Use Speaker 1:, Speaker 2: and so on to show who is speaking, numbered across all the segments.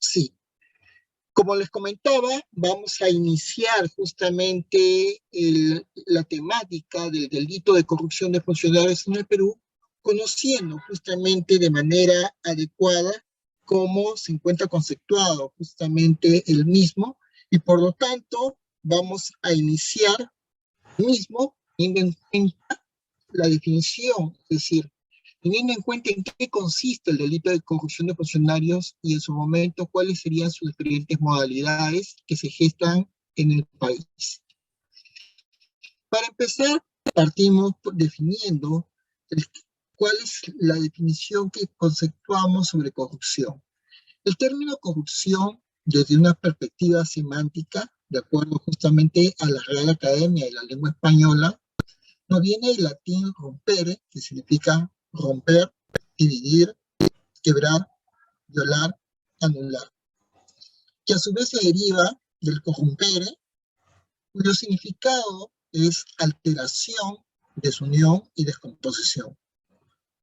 Speaker 1: Sí, como les comentaba, vamos a iniciar justamente la temática del delito de corrupción de funcionarios en el Perú, conociendo justamente de manera adecuada cómo se encuentra conceptuado justamente el mismo, y por lo tanto vamos a iniciar el mismo teniendo en cuenta la definición, es decir, teniendo en cuenta en qué consiste el delito de corrupción de funcionarios y en su momento cuáles serían sus diferentes modalidades que se gestan en el país. Para empezar, partimos definiendo cuál es la definición que conceptuamos sobre corrupción. El término corrupción, desde una perspectiva semántica, de acuerdo justamente a la Real Academia de la Lengua Española, nos viene del latín rompere, que significa romper, dividir, quebrar, violar, anular, que a su vez se deriva del corrompere, cuyo significado es alteración, desunión y descomposición.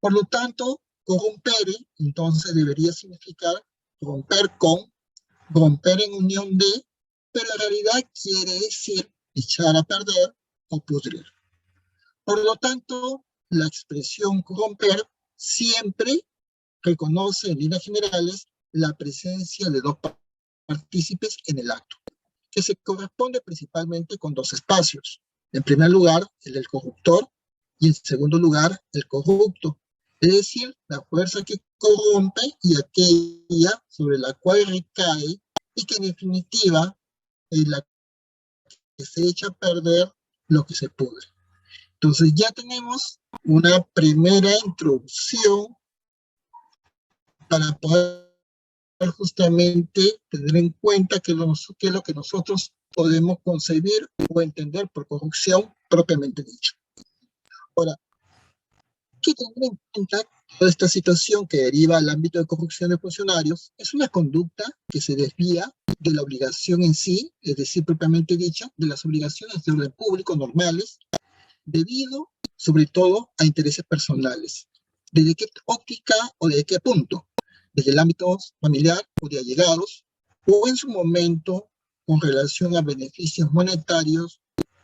Speaker 1: Por lo tanto, corrompere entonces debería significar romper con, romper en unión de, pero en realidad quiere decir echar a perder o pudrir. Por lo tanto, la expresión corromper siempre reconoce en líneas generales la presencia de dos partícipes en el acto, que se corresponde principalmente con dos espacios. En primer lugar, el del corruptor, y en segundo lugar, el corrupto, es decir, la fuerza que corrompe y aquella sobre la cual recae, y que en definitiva es la que se echa a perder lo que se pudre. Entonces ya tenemos una primera introducción para poder justamente tener en cuenta qué es lo que nosotros podemos concebir o entender por corrupción propiamente dicho. Ahora, hay que tener en cuenta toda esta situación que deriva al ámbito de corrupción de funcionarios es una conducta que se desvía de la obligación en sí, es decir, propiamente dicha, de las obligaciones de orden público normales, debido sobre todo a intereses personales. ¿Desde qué óptica o desde qué punto? Desde el ámbito familiar o de allegados, o en su momento con relación a beneficios monetarios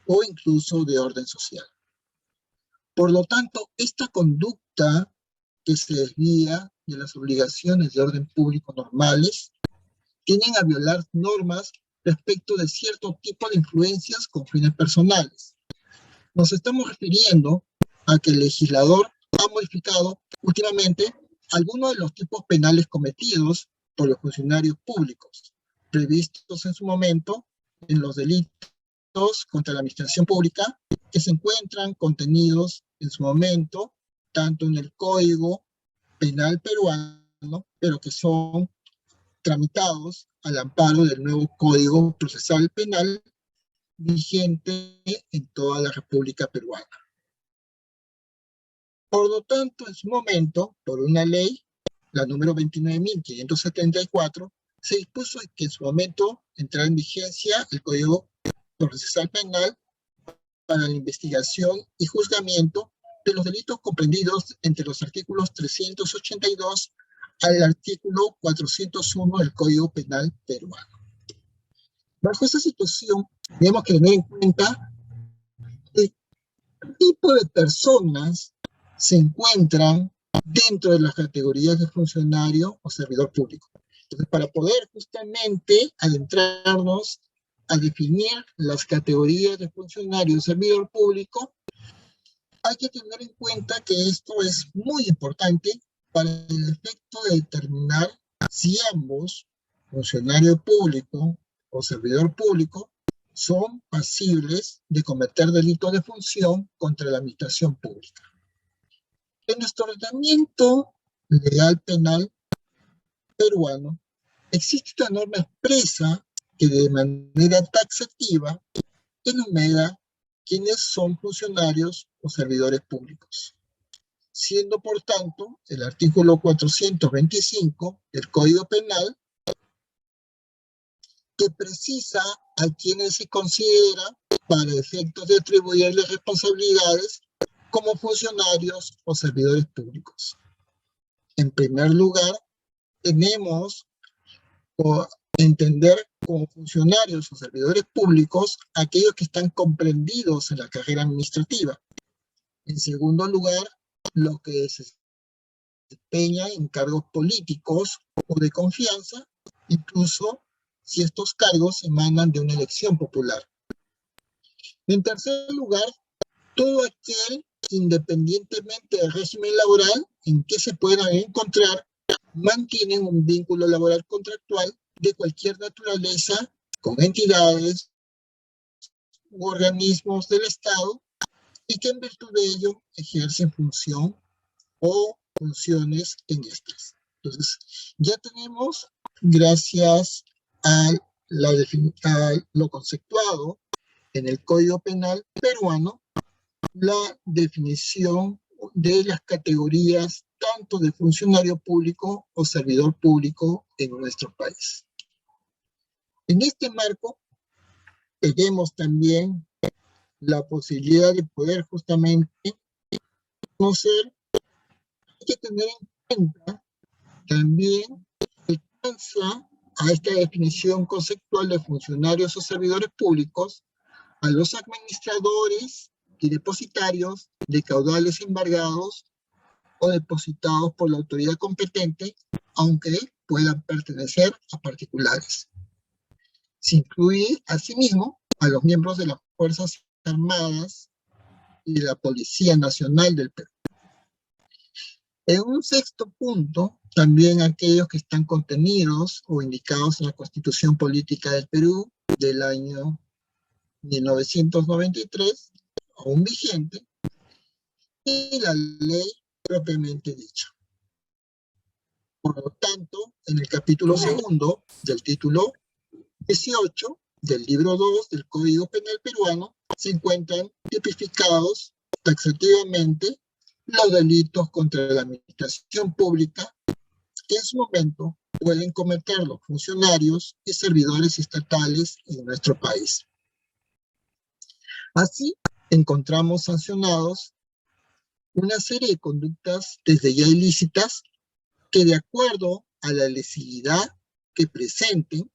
Speaker 1: o incluso de orden social. Por lo tanto, esta conducta que se desvía de las obligaciones de orden público normales tienden a violar normas respecto de cierto tipo de influencias con fines personales. Nos estamos refiriendo a que el legislador ha modificado últimamente algunos de los tipos penales cometidos por los funcionarios públicos, previstos en su momento en los delitos contra la administración pública, que se encuentran contenidos en su momento tanto en el Código Penal peruano, pero que son tramitados al amparo del nuevo Código Procesal Penal vigente en toda la República Peruana. Por lo tanto, en su momento, por una ley, la número 29.574, se dispuso que en su momento entrara en vigencia el Código Procesal Penal para la investigación y juzgamiento de los delitos comprendidos entre los artículos 382 al artículo 401 del Código Penal peruano. Bajo esta situación, tenemos que tener en cuenta qué tipo de personas se encuentran dentro de las categorías de funcionario o servidor público. Entonces, para poder justamente adentrarnos a definir las categorías de funcionario o servidor público, hay que tener en cuenta que esto es muy importante para el efecto de determinar si ambos, funcionario público o servidor público, son pasibles de cometer delitos de función contra la administración pública. En nuestro ordenamiento legal penal peruano existe una norma expresa que de manera taxativa enumera quiénes son funcionarios o servidores públicos, siendo por tanto el artículo 425 del Código Penal que precisa a quienes se considera para efectos de atribuirles responsabilidades como funcionarios o servidores públicos. En primer lugar, tenemos o entender como funcionarios o servidores públicos aquellos que están comprendidos en la carrera administrativa. En segundo lugar, los que se desempeñan en cargos políticos o de confianza, incluso si estos cargos emanan de una elección popular. En tercer lugar, todo aquel, independientemente del régimen laboral en que se puedan encontrar, mantienen un vínculo laboral contractual de cualquier naturaleza con entidades u organismos del Estado y que en virtud de ello ejercen función o funciones en estas. Entonces, ya tenemos, gracias a lo conceptuado en el Código Penal peruano, la definición de las categorías tanto de funcionario público o servidor público en nuestro país. En este marco, tenemos también la posibilidad de poder justamente conocer, hay que tener en cuenta también que alcanza a esta definición conceptual de funcionarios o servidores públicos a los administradores y depositarios de caudales embargados o depositados por la autoridad competente, aunque puedan pertenecer a particulares. Se incluye, asimismo, a los miembros de las Fuerzas Armadas y de la Policía Nacional del Perú. En un sexto punto, también aquellos que están contenidos o indicados en la Constitución Política del Perú del año 1993, aún vigente, y la ley propiamente dicha. Por lo tanto, en el capítulo segundo del título 18 del libro 2 del Código Penal peruano se encuentran tipificados taxativamente los delitos contra la administración pública que en su momento pueden cometer los funcionarios y servidores estatales en nuestro país. Así, encontramos sancionados una serie de conductas desde ya ilícitas que, de acuerdo a la lesividad que presenten,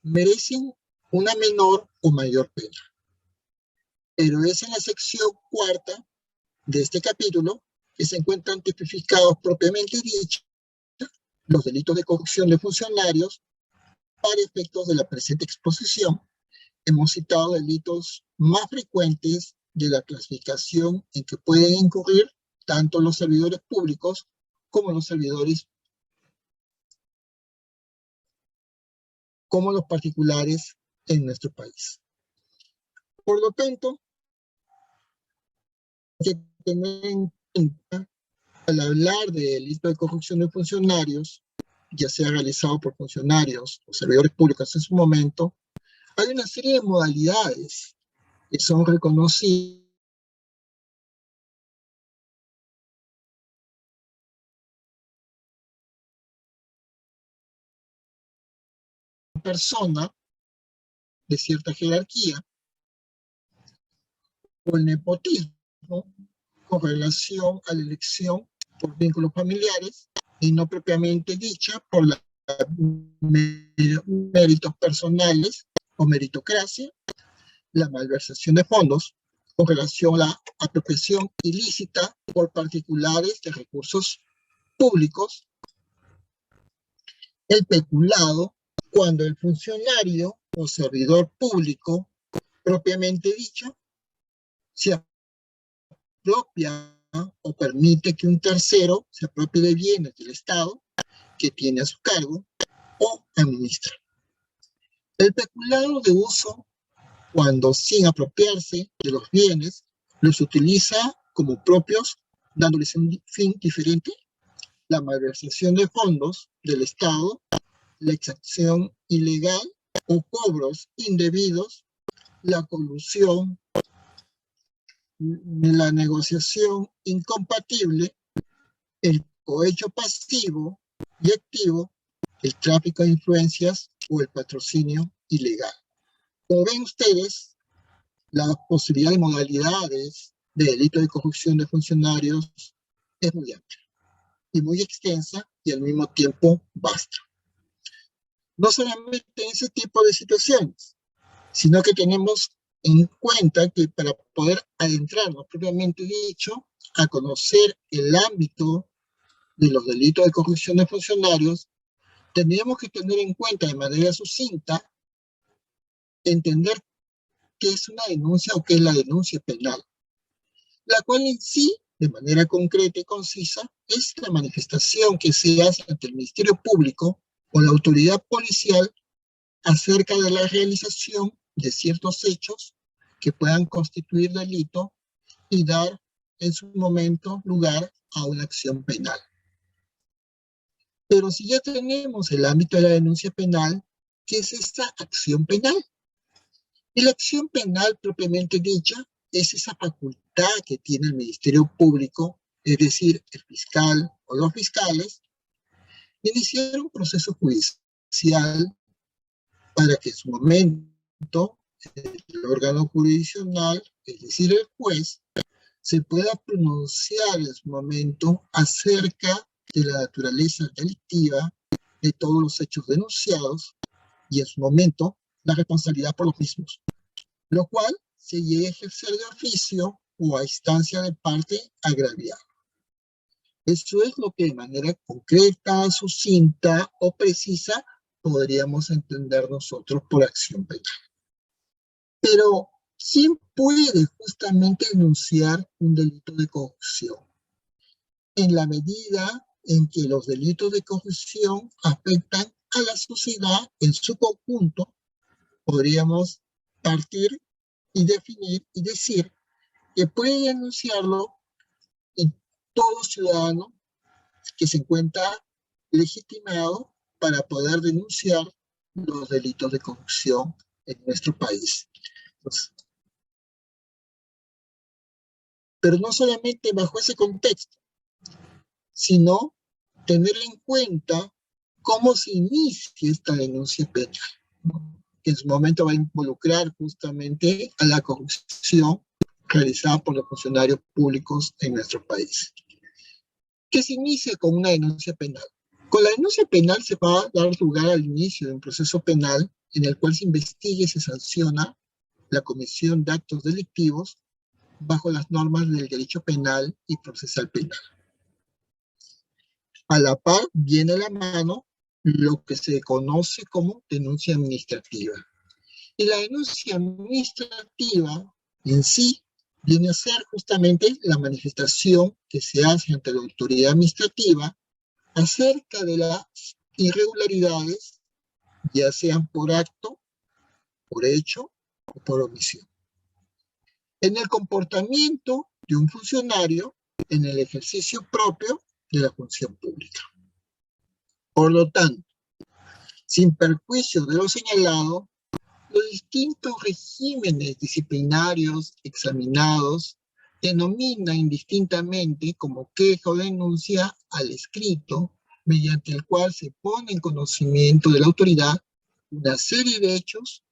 Speaker 1: merecen una menor o mayor pena. Pero es en la sección cuarta de este capítulo que se encuentran tipificados propiamente dicho los delitos de corrupción de funcionarios. Para efectos de la presente exposición, hemos citado delitos más frecuentes de la clasificación en que pueden incurrir tanto los servidores públicos como los servidores como los particulares en nuestro país. Por lo tanto, hay que tener en cuenta, al hablar de delito de corrupción de funcionarios, ya sea realizado por funcionarios o servidores públicos en su momento, hay una serie de modalidades que son reconocidas por persona de cierta jerarquía, o el nepotismo con relación a la elección por vínculos familiares y no propiamente dicha por los méritos personales o meritocracia, la malversación de fondos con relación a la apropiación ilícita por particulares de recursos públicos, el peculado, cuando el funcionario o servidor público propiamente dicho se apropia o permite que un tercero se apropie de bienes del Estado que tiene a su cargo o administra. El peculado de uso, cuando sin apropiarse de los bienes, los utiliza como propios, dándoles un fin diferente, la malversación de fondos del Estado, la exacción ilegal o cobros indebidos, la colusión, la negociación incompatible, el cohecho pasivo y activo, el tráfico de influencias o el patrocinio ilegal. Como ven ustedes, la posibilidad de modalidades de delito de corrupción de funcionarios es muy amplia y muy extensa y al mismo tiempo vasta. No solamente en ese tipo de situaciones, sino que tenemos en cuenta que para poder adentrarnos, propiamente dicho, a conocer el ámbito de los delitos de corrupción de funcionarios, tendríamos que tener en cuenta de manera sucinta, entender qué es una denuncia o qué es la denuncia penal, la cual en sí, de manera concreta y concisa, es la manifestación que se hace ante el Ministerio Público o la autoridad policial acerca de la realización de ciertos hechos que puedan constituir delito y dar en su momento lugar a una acción penal. Pero si ya tenemos el ámbito de la denuncia penal, ¿qué es esta acción penal? Y la acción penal propiamente dicha es esa facultad que tiene el Ministerio Público, es decir, el fiscal o los fiscales, de iniciar un proceso judicial para que en su momento el órgano jurisdiccional, es decir, el juez, se pueda pronunciar en su momento acerca de la naturaleza delictiva de todos los hechos denunciados y en su momento la responsabilidad por los mismos, lo cual se llegue a ejercer de oficio o a instancia de parte agraviada. Eso es lo que de manera concreta, sucinta o precisa podríamos entender nosotros por acción penal. Pero, ¿quién puede justamente denunciar un delito de corrupción? En la medida en que los delitos de corrupción afectan a la sociedad en su conjunto, podríamos partir y definir y decir que puede denunciarlo en todo ciudadano que se encuentra legitimado para poder denunciar los delitos de corrupción en nuestro país. Entonces, pero no solamente bajo ese contexto, sino tener en cuenta cómo se inicia esta denuncia penal, ¿no? Que en su momento va a involucrar justamente a la corrupción realizada por los funcionarios públicos en nuestro país. ¿Qué se inicia con una denuncia penal? Con la denuncia penal se va a dar lugar al inicio de un proceso penal en el cual se investiga y se sanciona la comisión de actos delictivos bajo las normas del derecho penal y procesal penal. A la par viene a la mano lo que se conoce como denuncia administrativa. Y la denuncia administrativa en sí viene a ser justamente la manifestación que se hace ante la autoridad administrativa acerca de las irregularidades, ya sean por acto, por hecho o por omisión, en el comportamiento de un funcionario en el ejercicio propio de la función pública. Por lo tanto, sin perjuicio de lo señalado, los distintos regímenes disciplinarios examinados denominan indistintamente como queja o denuncia al escrito mediante el cual se pone en conocimiento de la autoridad una serie de hechos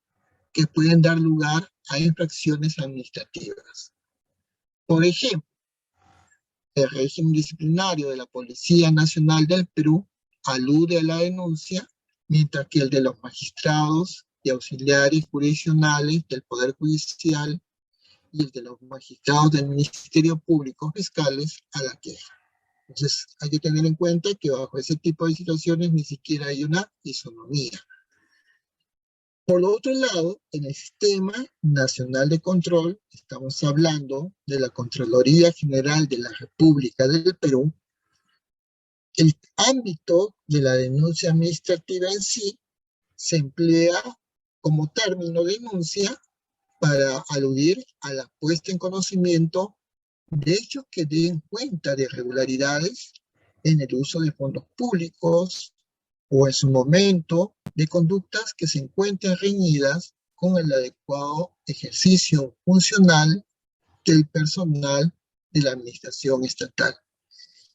Speaker 1: que pueden dar lugar a infracciones administrativas. Por ejemplo, el régimen disciplinario de la Policía Nacional del Perú alude a la denuncia, mientras que el de los magistrados y auxiliares jurisdiccionales del Poder Judicial y el de los magistrados del Ministerio Público fiscales a la queja. Entonces, hay que tener en cuenta que bajo ese tipo de situaciones ni siquiera hay una isonomía. Por otro lado, en el Sistema Nacional de Control, estamos hablando de la Contraloría General de la República del Perú. El ámbito de la denuncia administrativa en sí se emplea como término denuncia para aludir a la puesta en conocimiento de hechos que den cuenta de irregularidades en el uso de fondos públicos o en su momento de conductas que se encuentren reñidas con el adecuado ejercicio funcional del personal de la administración estatal.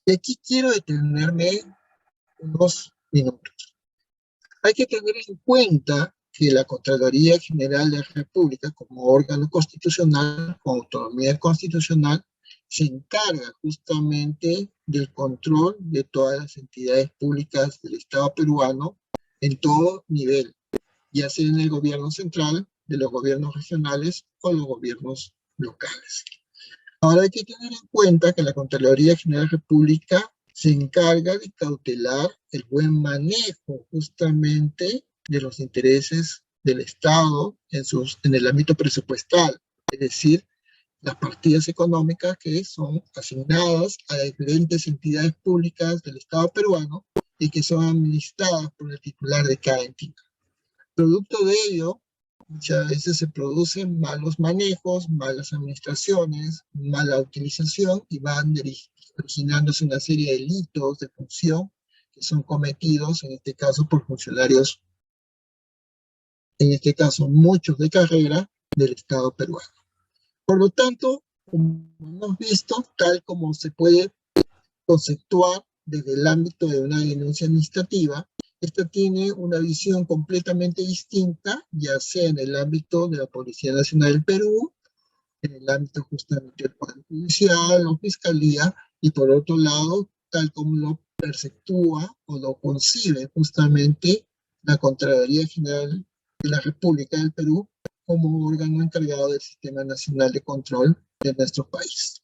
Speaker 1: Y aquí quiero detenerme unos minutos. Hay que tener en cuenta que la Contraloría General de la República, como órgano constitucional con autonomía constitucional, se encarga justamente del control de todas las entidades públicas del Estado peruano en todo nivel, ya sea en el gobierno central, de los gobiernos regionales o los gobiernos locales. Ahora hay que tener en cuenta que la Contraloría General de la República se encarga de cautelar el buen manejo justamente de los intereses del Estado en el ámbito presupuestal, es decir, las partidas económicas que son asignadas a diferentes entidades públicas del Estado peruano y que son administradas por el titular de cada entidad. Producto de ello, muchas veces se producen malos manejos, malas administraciones, mala utilización y van originándose una serie de delitos de función que son cometidos, en este caso, por funcionarios, en este caso, muchos de carrera del Estado peruano. Por lo tanto, como hemos visto, tal como se puede conceptuar desde el ámbito de una denuncia administrativa, esta tiene una visión completamente distinta, ya sea en el ámbito de la Policía Nacional del Perú, en el ámbito justamente del Poder Judicial o Fiscalía, y por otro lado, tal como lo perceptúa o lo concibe justamente la Contraloría General de la República del Perú como órgano encargado del Sistema Nacional de Control de nuestro país.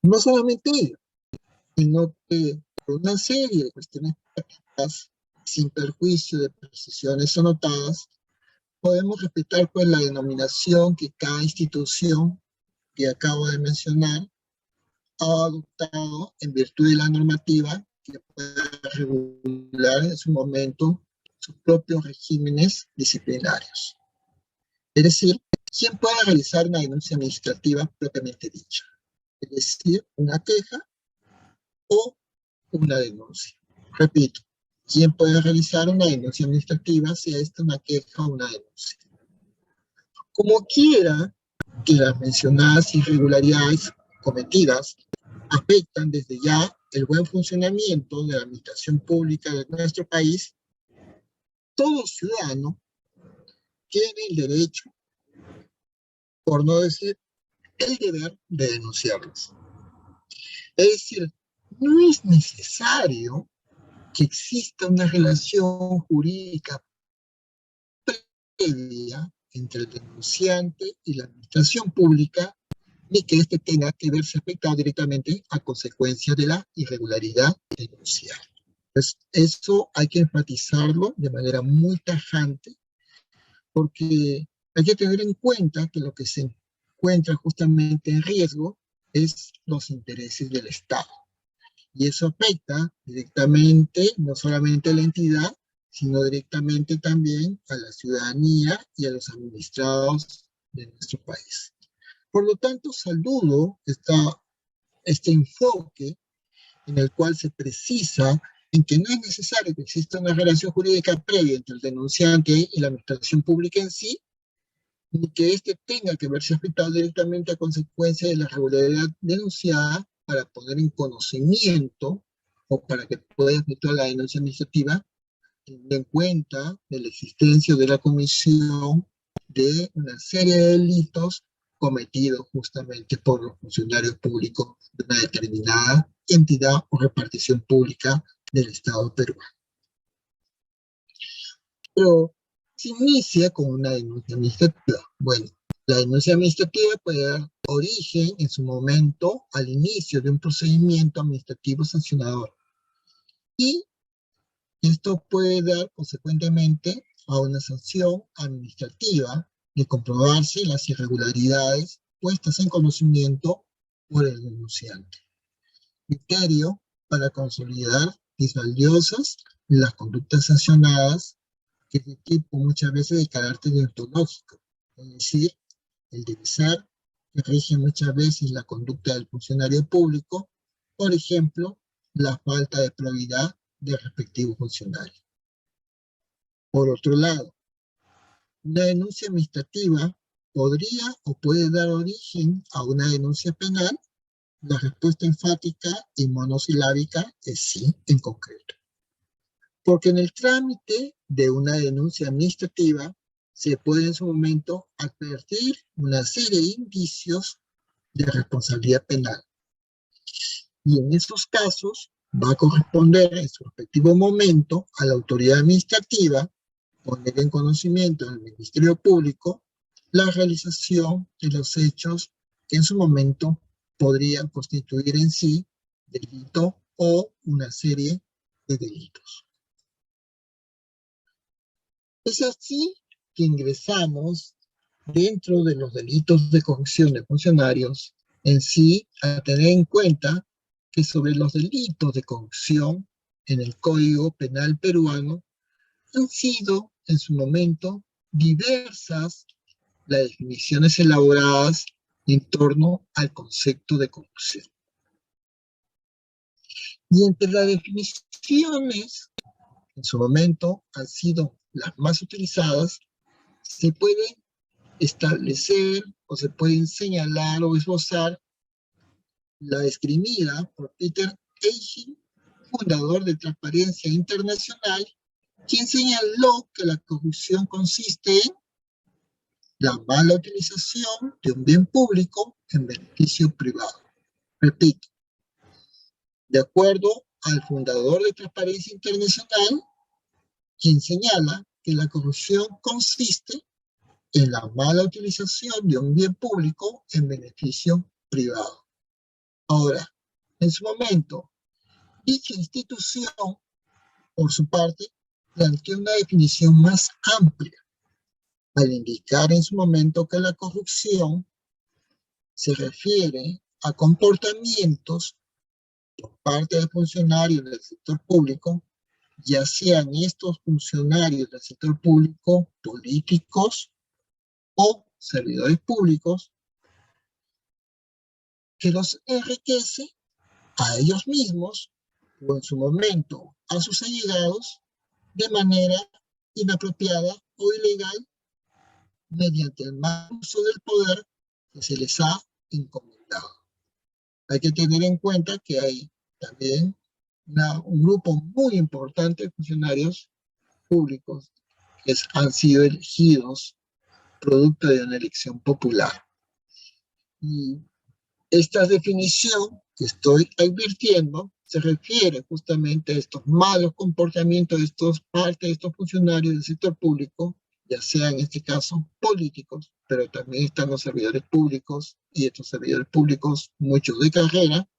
Speaker 1: No solamente ello, sino que por una serie de cuestiones prácticas, sin perjuicio de precisiones anotadas, podemos respetar pues la denominación que cada institución que acabo de mencionar ha adoptado en virtud de la normativa que pueda regular en su momento sus propios regímenes disciplinarios. Es decir, ¿quién puede realizar una denuncia administrativa propiamente dicha? Es decir, una queja o una denuncia. Repito, ¿quién puede realizar una denuncia administrativa, sea esta una queja o una denuncia? Como quiera que las mencionadas irregularidades cometidas afectan desde ya el buen funcionamiento de la administración pública de nuestro país, todo ciudadano tiene el derecho, por no decir el deber, de denunciarlos. Es decir, no es necesario que exista una relación jurídica previa entre el denunciante y la administración pública, ni que éste tenga que verse afectado directamente a consecuencia de la irregularidad denunciada. Pues eso hay que enfatizarlo de manera muy tajante, porque hay que tener en cuenta que lo que se encuentra justamente en riesgo es los intereses del Estado. Y eso afecta directamente no solamente a la entidad, sino directamente también a la ciudadanía y a los administrados de nuestro país. Por lo tanto, saludo este enfoque en el cual se precisa en que no es necesario que exista una relación jurídica previa entre el denunciante y la administración pública en sí, ni que éste tenga que verse afectado directamente a consecuencia de la irregularidad denunciada para poner en conocimiento o para que pueda efectuar la denuncia administrativa, teniendo en cuenta de la existencia de la comisión de una serie de delitos cometidos justamente por los funcionarios públicos de una determinada entidad o repartición pública del Estado peruano. Pero se inicia con una denuncia administrativa. Bueno, la denuncia administrativa puede dar origen en su momento al inicio de un procedimiento administrativo sancionador. Y esto puede dar consecuentemente a una sanción administrativa de comprobarse las irregularidades puestas en conocimiento por el denunciante. Criterio para consolidar disvaliosas las conductas sancionadas, que es de tipo muchas veces de carácter deontológico, es decir, el deber ser que rige muchas veces la conducta del funcionario público, por ejemplo, la falta de probidad del respectivo funcionario. Por otro lado, una denuncia administrativa podría o puede dar origen a una denuncia penal. La respuesta enfática y monosilábica es sí, en concreto. Porque en el trámite de una denuncia administrativa se puede en su momento advertir una serie de indicios de responsabilidad penal. Y en esos casos va a corresponder en su respectivo momento a la autoridad administrativa poner en conocimiento del Ministerio Público la realización de los hechos que en su momento podrían constituir en sí delito o una serie de delitos. Es así que ingresamos dentro de los delitos de corrupción de funcionarios en sí a tener en cuenta que sobre los delitos de corrupción en el Código Penal peruano han sido en su momento diversas las definiciones elaboradas en torno al concepto de corrupción. Y entre las definiciones en su momento han sido las más utilizadas, se puede establecer o se pueden señalar o esbozar la esgrimida por Peter Eiching, fundador de Transparencia Internacional, quien señaló que la corrupción consiste en la mala utilización de un bien público en beneficio privado. Repito, de acuerdo al fundador de Transparencia Internacional, quien señala que la corrupción consiste en la mala utilización de un bien público en beneficio privado. Ahora, en su momento, dicha institución, por su parte, planteó una definición más amplia, al indicar en su momento que la corrupción se refiere a comportamientos por parte de funcionarios del sector público, ya sean estos funcionarios del sector público políticos o servidores públicos, que los enriquece a ellos mismos o en su momento a sus allegados de manera inapropiada o ilegal mediante el mal uso del poder que se les ha encomendado. Hay que tener en cuenta que hay también un grupo muy importante de funcionarios públicos que han sido elegidos producto de una elección popular. Y esta definición que estoy advirtiendo se refiere justamente a estos malos comportamientos de parte de estos funcionarios del sector público, ya sean en este caso políticos, pero también están los servidores públicos y estos servidores públicos, muchos de carrera,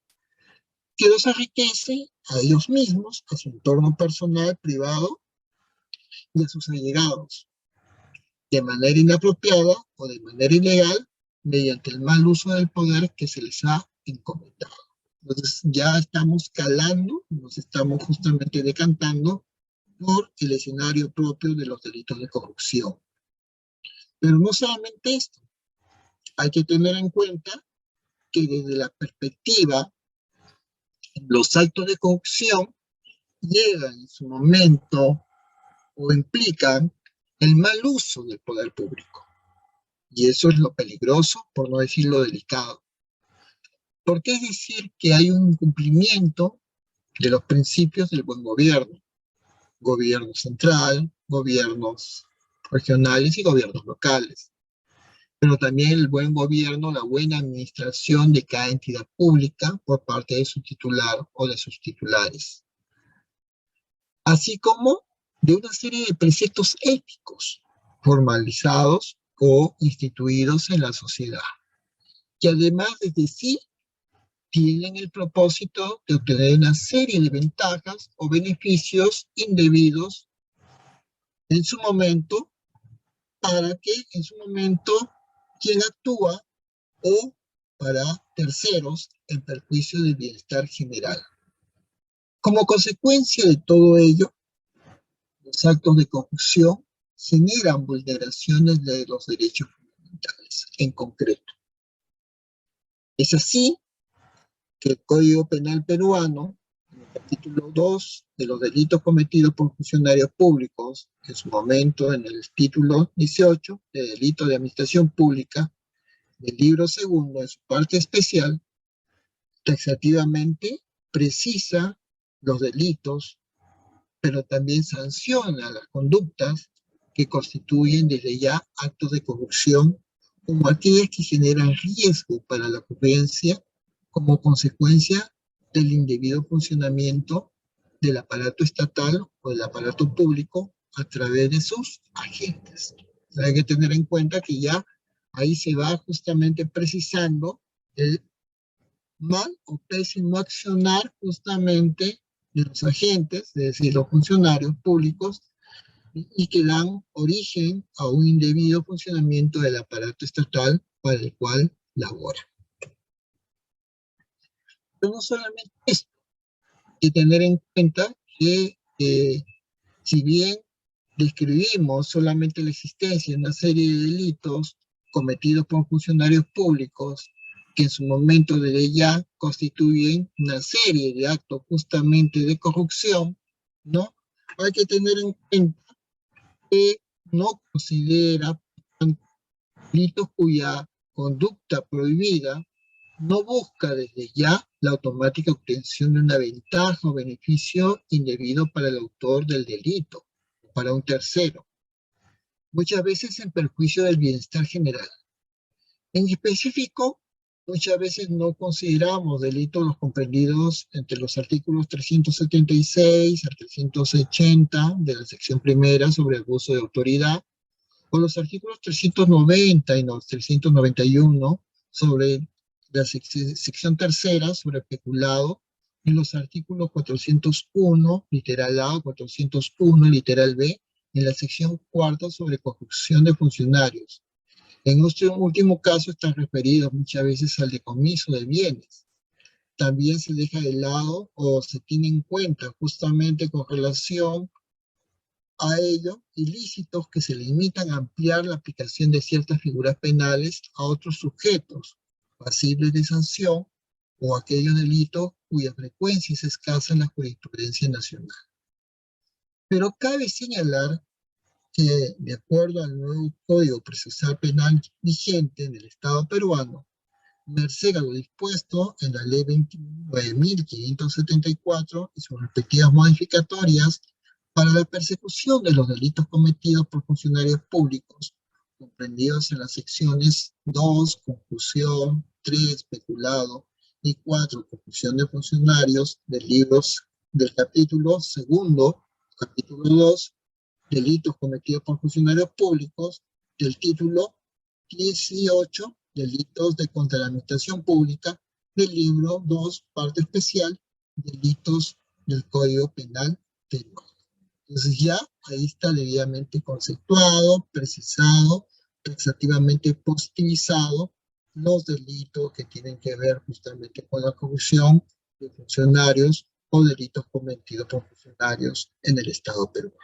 Speaker 1: que los enriquece a ellos mismos, a su entorno personal, privado y a sus allegados, de manera inapropiada o de manera ilegal, mediante el mal uso del poder que se les ha encomendado. Entonces ya estamos calando, nos estamos justamente decantando por el escenario propio de los delitos de corrupción. Pero no solamente esto, hay que tener en cuenta que desde la perspectiva, los actos de corrupción llegan en su momento o implican el mal uso del poder público. Y eso es lo peligroso, por no decir lo delicado. Porque es decir que hay un incumplimiento de los principios del buen gobierno. Gobierno central, gobiernos regionales y gobiernos locales. Pero también el buen gobierno, la buena administración de cada entidad pública por parte de su titular o de sus titulares. Así como de una serie de preceptos éticos formalizados o instituidos en la sociedad, que además desde sí tienen el propósito de obtener una serie de ventajas o beneficios indebidos en su momento, para que en su momento quien actúa o para terceros en perjuicio del bienestar general. Como consecuencia de todo ello, los actos de corrupción generan vulneraciones de los derechos fundamentales en concreto. Es así que el Código Penal peruano, en el capítulo 2 de los delitos cometidos por funcionarios públicos, en su momento en el título 18 de delito de administración pública, del libro segundo, en su parte especial, taxativamente precisa los delitos, pero también sanciona las conductas que constituyen desde ya actos de corrupción, como aquellas que generan riesgo para la ocurrencia como consecuencia del indebido funcionamiento del aparato estatal o del aparato público a través de sus agentes. Hay que tener en cuenta que ya ahí se va justamente precisando el mal o pésimo accionar justamente de los agentes, es decir, los funcionarios públicos, y que dan origen a un indebido funcionamiento del aparato estatal para el cual labora. Pero no solamente esto, hay que tener en cuenta que si bien describimos solamente la existencia de una serie de delitos cometidos por funcionarios públicos que en su momento desde ya constituyen una serie de actos justamente de corrupción, ¿no? Hay que tener en cuenta que no considera delitos cuya conducta prohibida no busca desde ya la automática obtención de una ventaja o beneficio indebido para el autor del delito, o para un tercero, muchas veces en perjuicio del bienestar general. En específico, muchas veces no consideramos delitos los comprendidos entre los artículos 376 al 380 de la sección primera sobre abuso de autoridad, o los artículos 390 y los 391 sobre la sección tercera sobre peculado, y los artículos 401, literal A, 401, literal B, en la sección cuarta sobre corrupción de funcionarios. En este último caso están referidos muchas veces al decomiso de bienes. También se deja de lado o se tiene en cuenta justamente con relación a ello ilícitos que se limitan a ampliar la aplicación de ciertas figuras penales a otros sujetos pasibles de sanción o aquellos delitos cuya frecuencia es escasa en la jurisprudencia nacional. Pero cabe señalar que, de acuerdo al nuevo Código Procesal Penal vigente en el Estado peruano, merced a lo dispuesto en la Ley 29.574 y sus respectivas modificatorias para la persecución de los delitos cometidos por funcionarios públicos, comprendidos en las secciones 2, confusión, 3, peculado, y 4, confusión de funcionarios, del capítulo segundo, capítulo 2, delitos cometidos por funcionarios públicos, del título 18, delitos de contra la administración pública, del libro 2, parte especial, delitos del Código Penal peruano. Entonces ya ahí está debidamente conceptuado, precisado, taxativamente positivizado los delitos que tienen que ver justamente con la corrupción de funcionarios o delitos cometidos por funcionarios en el Estado peruano.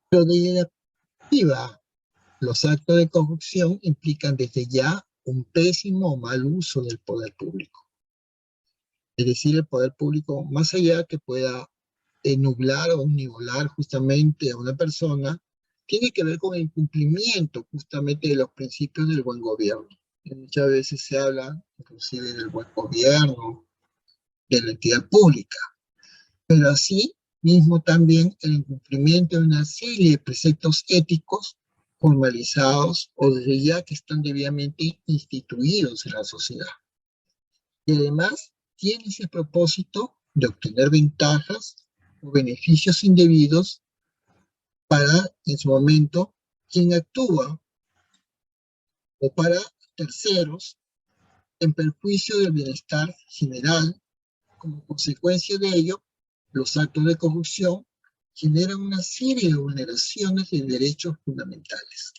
Speaker 1: Pero de activa, los actos de corrupción implican desde ya un pésimo o mal uso del poder público. Es decir, el poder público, más allá que pueda nublar o nivelar justamente a una persona, tiene que ver con el cumplimiento justamente de los principios del buen gobierno. Y muchas veces se habla inclusive del buen gobierno, de la entidad pública, pero así mismo también el incumplimiento de una serie de preceptos éticos formalizados o desde ya que están debidamente instituidos en la sociedad. Y además tiene ese propósito de obtener ventajas o beneficios indebidos para, en su momento, quien actúa o para terceros en perjuicio del bienestar general. Como consecuencia de ello, los actos de corrupción generan una serie de vulneraciones de derechos fundamentales.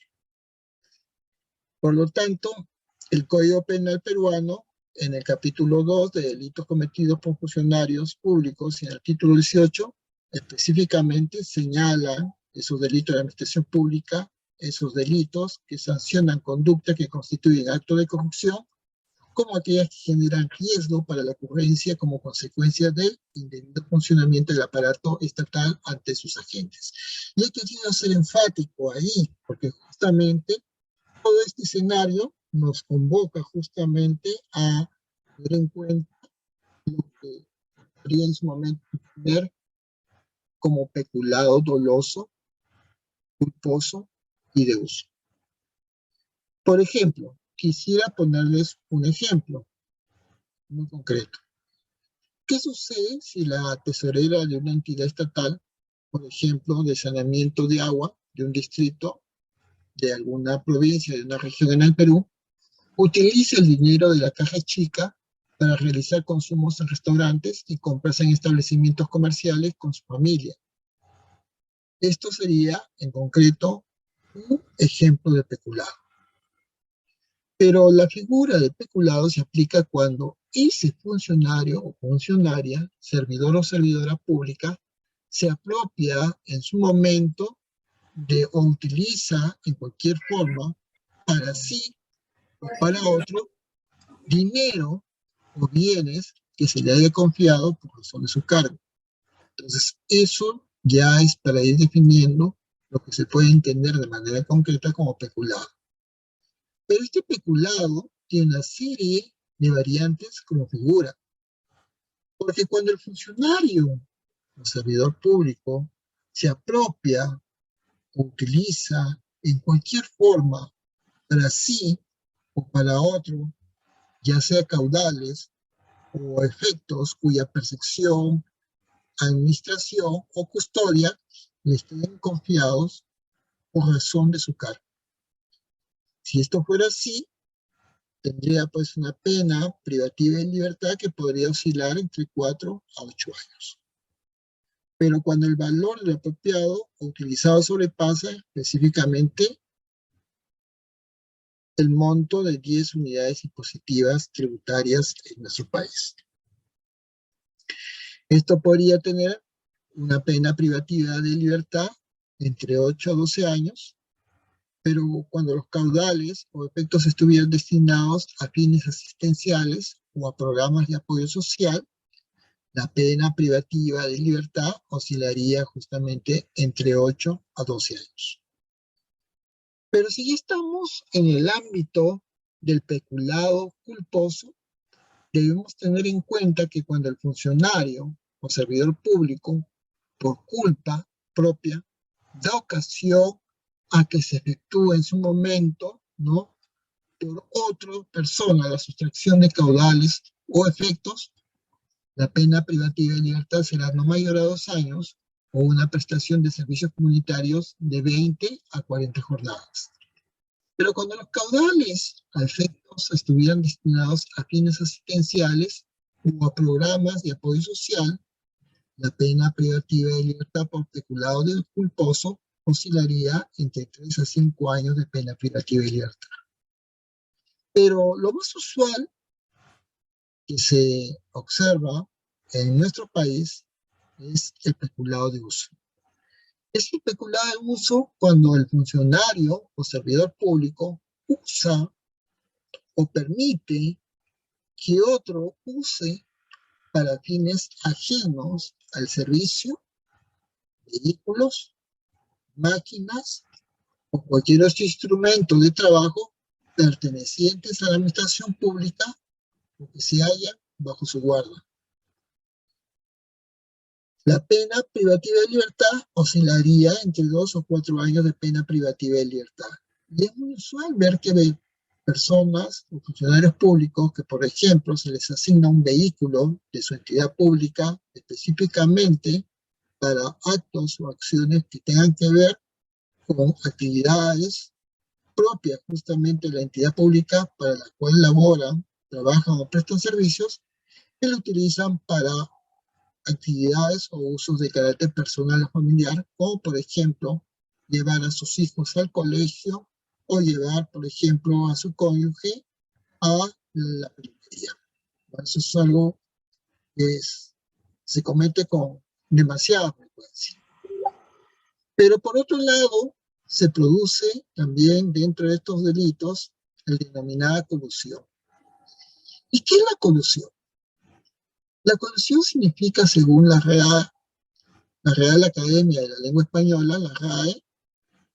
Speaker 1: Por lo tanto, el Código Penal peruano, en el capítulo 2 de delitos cometidos por funcionarios públicos y en el título 18, específicamente señala esos delitos de administración pública, esos delitos que sancionan conductas que constituyen actos de corrupción, como aquellas que generan riesgo para la ocurrencia como consecuencia del indebido funcionamiento del aparato estatal ante sus agentes. Y he querido ser enfático ahí, porque justamente todo este escenario nos convoca justamente a tener en cuenta lo que podría en su momento ver como peculado doloso, culposo y de uso. Por ejemplo, quisiera ponerles un ejemplo. muy concreto. ¿Qué sucede si la tesorera de una entidad estatal, por ejemplo, de saneamiento de agua de un distrito, de alguna provincia, de una región en el Perú, utiliza el dinero de la caja chica para realizar consumos en restaurantes y compras en establecimientos comerciales con su familia? Esto sería, en concreto, un ejemplo de peculado. Pero la figura de peculado se aplica cuando ese funcionario o funcionaria, servidor o servidora pública, se apropia en su momento o utiliza en cualquier forma para sí o para otro dinero o bienes que se le haya confiado por razón de su cargo. Entonces, eso ya es para ir definiendo lo que se puede entender de manera concreta como peculado. Pero este peculado tiene una serie de variantes como figura, porque cuando el funcionario o servidor público se apropia o utiliza en cualquier forma para sí o para otro, ya sea caudales o efectos cuya percepción, administración o custodia le estén confiados por razón de su cargo. Si esto fuera así, tendría pues una pena privativa de libertad que podría oscilar entre 4 a 8 años. Pero cuando el valor del apropiado o utilizado sobrepasa específicamente el monto de 10 unidades impositivas tributarias en nuestro país. Esto podría tener una pena privativa de libertad entre 8 a 12 años, pero cuando los caudales o efectos estuvieran destinados a fines asistenciales o a programas de apoyo social, la pena privativa de libertad oscilaría justamente entre 8 a 12 años. Pero si ya estamos en el ámbito del peculado culposo, debemos tener en cuenta que cuando el funcionario o servidor público, por culpa propia, da ocasión a que se efectúe en su momento, ¿no?, por otra persona la sustracción de caudales o efectos, la pena privativa de libertad será no mayor a 2 años o una prestación de servicios comunitarios de 20 a 40 jornadas. Pero cuando los caudales a efectos estuvieran destinados a fines asistenciales o a programas de apoyo social, la pena privativa de libertad por peculado del culposo oscilaría entre 3 a 5 años de pena privativa de libertad. Pero lo más usual que se observa en nuestro país es el peculado de uso. Es el peculado de uso cuando el funcionario o servidor público usa o permite que otro use para fines ajenos al servicio, vehículos, máquinas o cualquier otro instrumento de trabajo pertenecientes a la administración pública o que se halla bajo su guarda. La pena privativa de libertad oscilaría entre 2 o 4 años de pena privativa de libertad. Y es muy usual ver que personas o funcionarios públicos que, por ejemplo, se les asigna un vehículo de su entidad pública específicamente para actos o acciones que tengan que ver con actividades propias justamente de la entidad pública para la cual laboran, trabajan o prestan servicios, que lo utilizan para actividades o usos de carácter personal o familiar, como por ejemplo llevar a sus hijos al colegio o llevar, por ejemplo, a su cónyuge a la peluquería. Eso es algo que se comete con demasiada frecuencia. Pero por otro lado, se produce también dentro de estos delitos el denominada colusión. ¿Y qué es la colusión? La colusión significa, según la Real Academia de la Lengua Española, la RAE,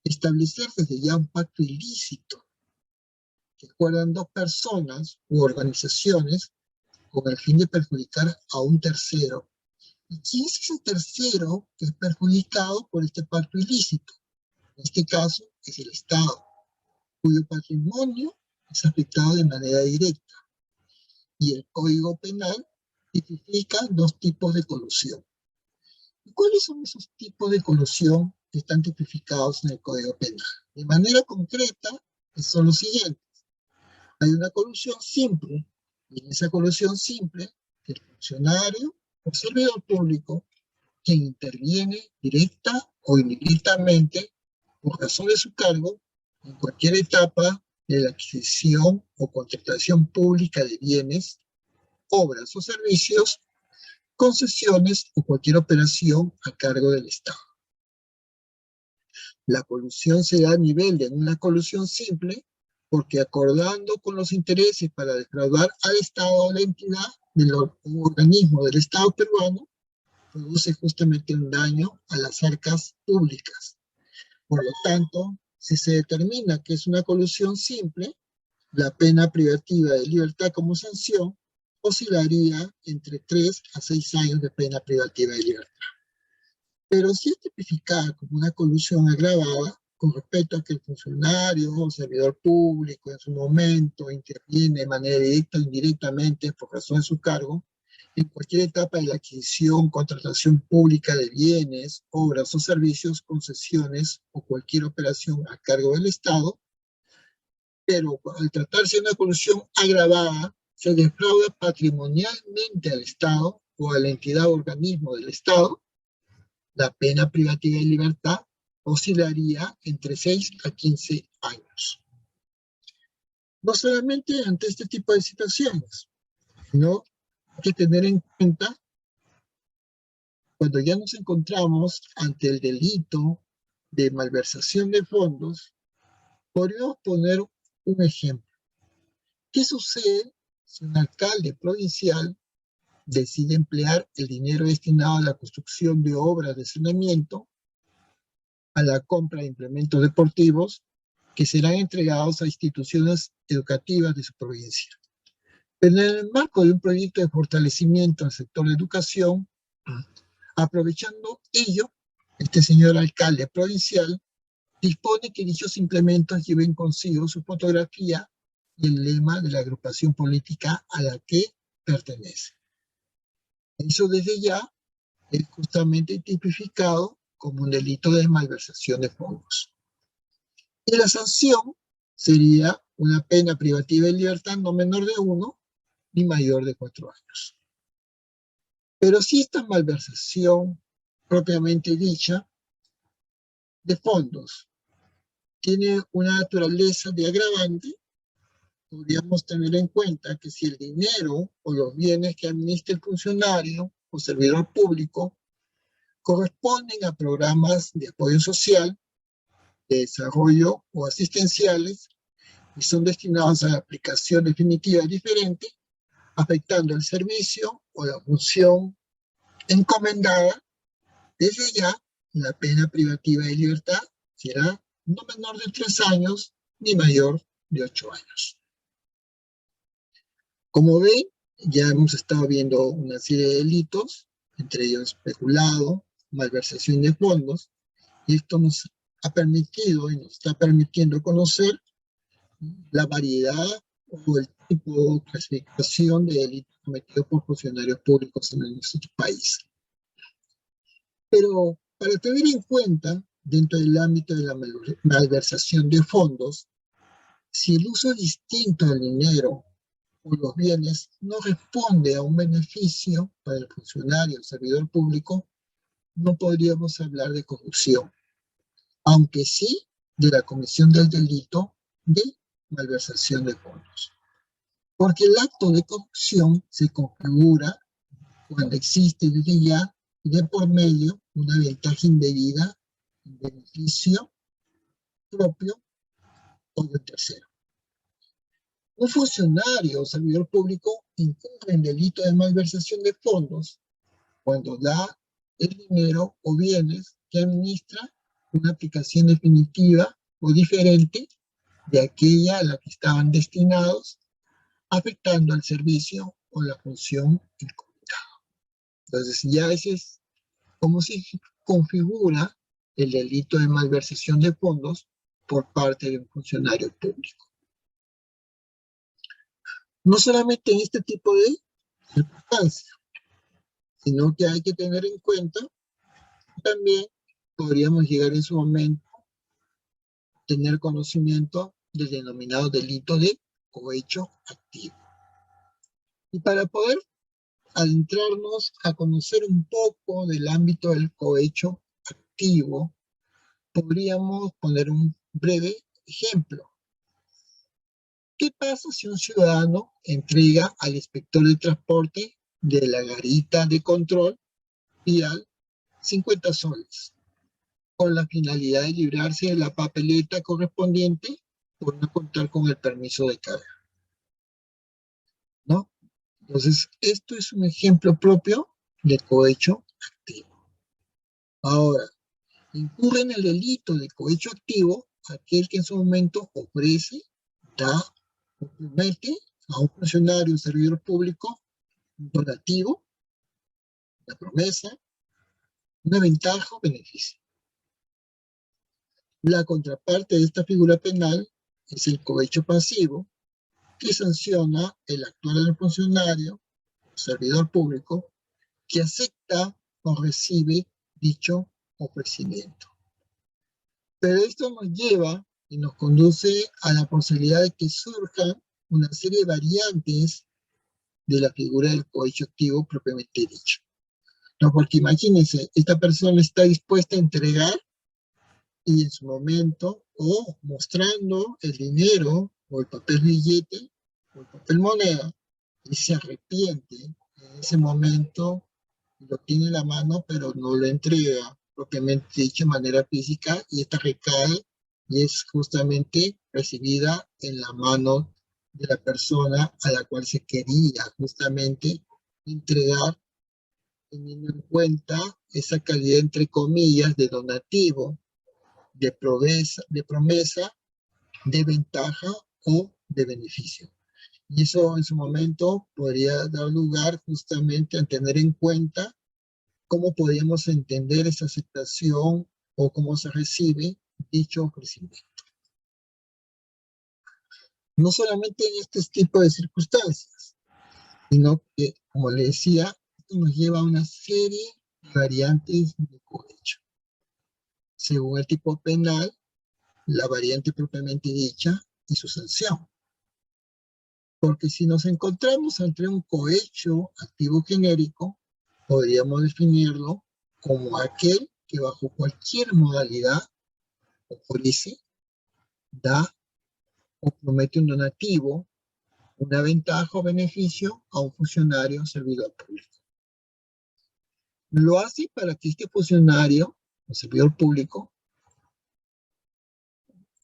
Speaker 1: establecer desde ya un pacto ilícito que acuerdan dos personas u organizaciones con el fin de perjudicar a un tercero. ¿Y quién es ese tercero que es perjudicado por este pacto ilícito? En este caso es el Estado, cuyo patrimonio es afectado de manera directa. y el Código Penal tipifican dos tipos de colusión. ¿Y cuáles son esos tipos de colusión que están tipificados en el Código Penal? De manera concreta, son los siguientes. Hay una colusión simple, y en esa colusión simple, el funcionario o servidor público, quien interviene directa o indirectamente por razón de su cargo en cualquier etapa de la adquisición o contratación pública de bienes, obras o servicios, concesiones o cualquier operación a cargo del Estado. La colusión se da a nivel de una colusión simple porque acordando con los intereses para defraudar al Estado o la entidad del organismo del Estado peruano, produce justamente un daño a las arcas públicas. Por lo tanto, si se determina que es una colusión simple, la pena privativa de libertad como sanción oscilaría entre 3 a 6 años de pena privativa de libertad. Pero si es tipificada como una colusión agravada, con respecto a que el funcionario o servidor público en su momento interviene de manera directa o indirectamente por razón de su cargo, en cualquier etapa de la adquisición, contratación pública de bienes, obras o servicios, concesiones o cualquier operación a cargo del Estado, pero al tratarse de una colusión agravada, se defrauda patrimonialmente al Estado o a la entidad o organismo del Estado, la pena privativa de libertad oscilaría entre 6 a 15 años. No solamente ante este tipo de situaciones, sino hay que tener en cuenta cuando ya nos encontramos ante el delito de malversación de fondos. Podríamos poner un ejemplo. ¿Qué sucede si un alcalde provincial decide emplear el dinero destinado a la construcción de obras de saneamiento, a la compra de implementos deportivos que serán entregados a instituciones educativas de su provincia? Pero en el marco de un proyecto de fortalecimiento del sector de educación, aprovechando ello, este señor alcalde provincial dispone que dichos implementos lleven consigo su fotografía y el lema de la agrupación política a la que pertenece. Eso desde ya es justamente tipificado como un delito de malversación de fondos. Y la sanción sería una pena privativa de libertad no menor de 1 ni mayor de 4 años. Pero si esta malversación propiamente dicha de fondos tiene una naturaleza de agravante, podríamos tener en cuenta que si el dinero o los bienes que administra el funcionario o servidor público corresponden a programas de apoyo social, de desarrollo o asistenciales y son destinados a la aplicación definitiva diferente, afectando el servicio o la función encomendada, desde ya la pena privativa de libertad será no menor de 3 años ni mayor de 8 años. Como ven, ya hemos estado viendo una serie de delitos, entre ellos peculado, malversación de fondos, y esto nos ha permitido y nos está permitiendo conocer la variedad o el tipo de clasificación de delitos cometidos por funcionarios públicos en nuestro país. Pero para tener en cuenta, dentro del ámbito de la malversación de fondos, si el uso distinto del dinero o los bienes no responde a un beneficio para el funcionario o servidor público, no podríamos hablar de corrupción, aunque sí de la comisión del delito de malversación de fondos. Porque el acto de corrupción se configura cuando existe desde ya de por medio una ventaja indebida en beneficio propio o de tercero. Un funcionario o servidor público incurre en delito de malversación de fondos cuando da el dinero o bienes que administra una aplicación definitiva o diferente de aquella a la que estaban destinados, afectando al servicio o la función encomendada. Entonces ya ese es como se configura el delito de malversación de fondos por parte de un funcionario público. No solamente en este tipo de circunstancias, sino que hay que tener en cuenta también podríamos llegar en su momento a tener conocimiento del denominado delito de cohecho activo. Y para poder adentrarnos a conocer un poco del ámbito del cohecho activo, podríamos poner un breve ejemplo. ¿Qué pasa si un ciudadano entrega al inspector de transporte de la garita de control vial 50 soles con la finalidad de librarse de la papeleta correspondiente por no contar con el permiso de carga? ¿No? Entonces, esto es un ejemplo propio de cohecho activo. Ahora, incurre en el delito de cohecho activo aquel que en su momento ofrece, da o promete a un funcionario o servidor público un donativo, una promesa, una ventaja o beneficio. La contraparte de esta figura penal es el cohecho pasivo, que sanciona el actuar del funcionario o servidor público que acepta o recibe dicho ofrecimiento. Pero esto nos lleva y nos conduce a la posibilidad de que surjan una serie de variantes de la figura del cohecho activo propiamente dicho. No, porque imagínense, esta persona está dispuesta a entregar y en su momento, o mostrando el dinero, o el papel billete, o el papel moneda, y se arrepiente en ese momento, lo tiene en la mano, pero no lo entrega propiamente dicho de manera física, y esta recae y es justamente recibida en la mano de la persona a la cual se quería justamente entregar, teniendo en cuenta esa calidad, entre comillas, de donativo, de promesa, de ventaja o de beneficio. Y eso en su momento podría dar lugar justamente a tener en cuenta cómo podríamos entender esa aceptación o cómo se recibe dicho ofrecimiento. No solamente en este tipo de circunstancias, sino que, como le decía, esto nos lleva a una serie de variantes de cohecho. Según el tipo penal, la variante propiamente dicha y su sanción. Porque si nos encontramos ante un cohecho activo genérico, podríamos definirlo como aquel que bajo cualquier modalidad ofrece, da o promete un donativo, una ventaja o beneficio a un funcionario o servidor público. Lo hace para que este funcionario o servidor público,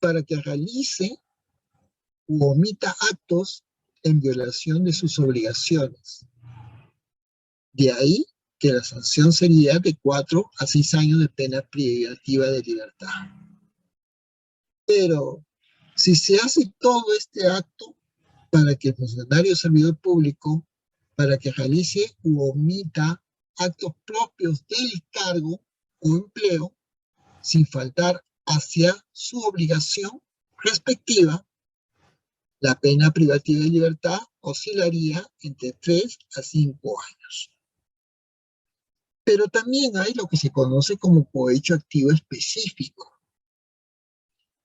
Speaker 1: para que realice u omita actos en violación de sus obligaciones. De ahí que la sanción sería de 4 a 6 años de pena privativa de libertad. Pero si se hace todo este acto para que el funcionario o servidor público, para que realice u omita actos propios del cargo o empleo, sin faltar hacia su obligación respectiva, la pena privativa de libertad oscilaría entre 3 a 5 años. Pero también hay lo que se conoce como cohecho activo específico.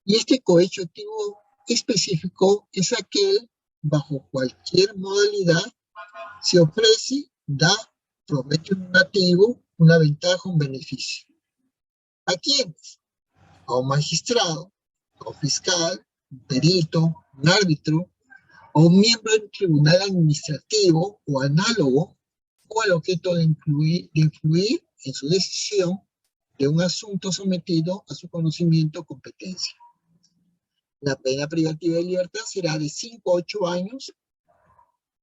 Speaker 1: Y este cohecho activo específico es aquel bajo cualquier modalidad se ofrece, da, promete un donativo, una ventaja, un beneficio. ¿A quiénes? A un magistrado, a un fiscal, un perito, un árbitro, o un miembro del tribunal administrativo o análogo, o al objeto de influir en su decisión de un asunto sometido a su conocimiento o competencia. La pena privativa de libertad será de 5 a 8 años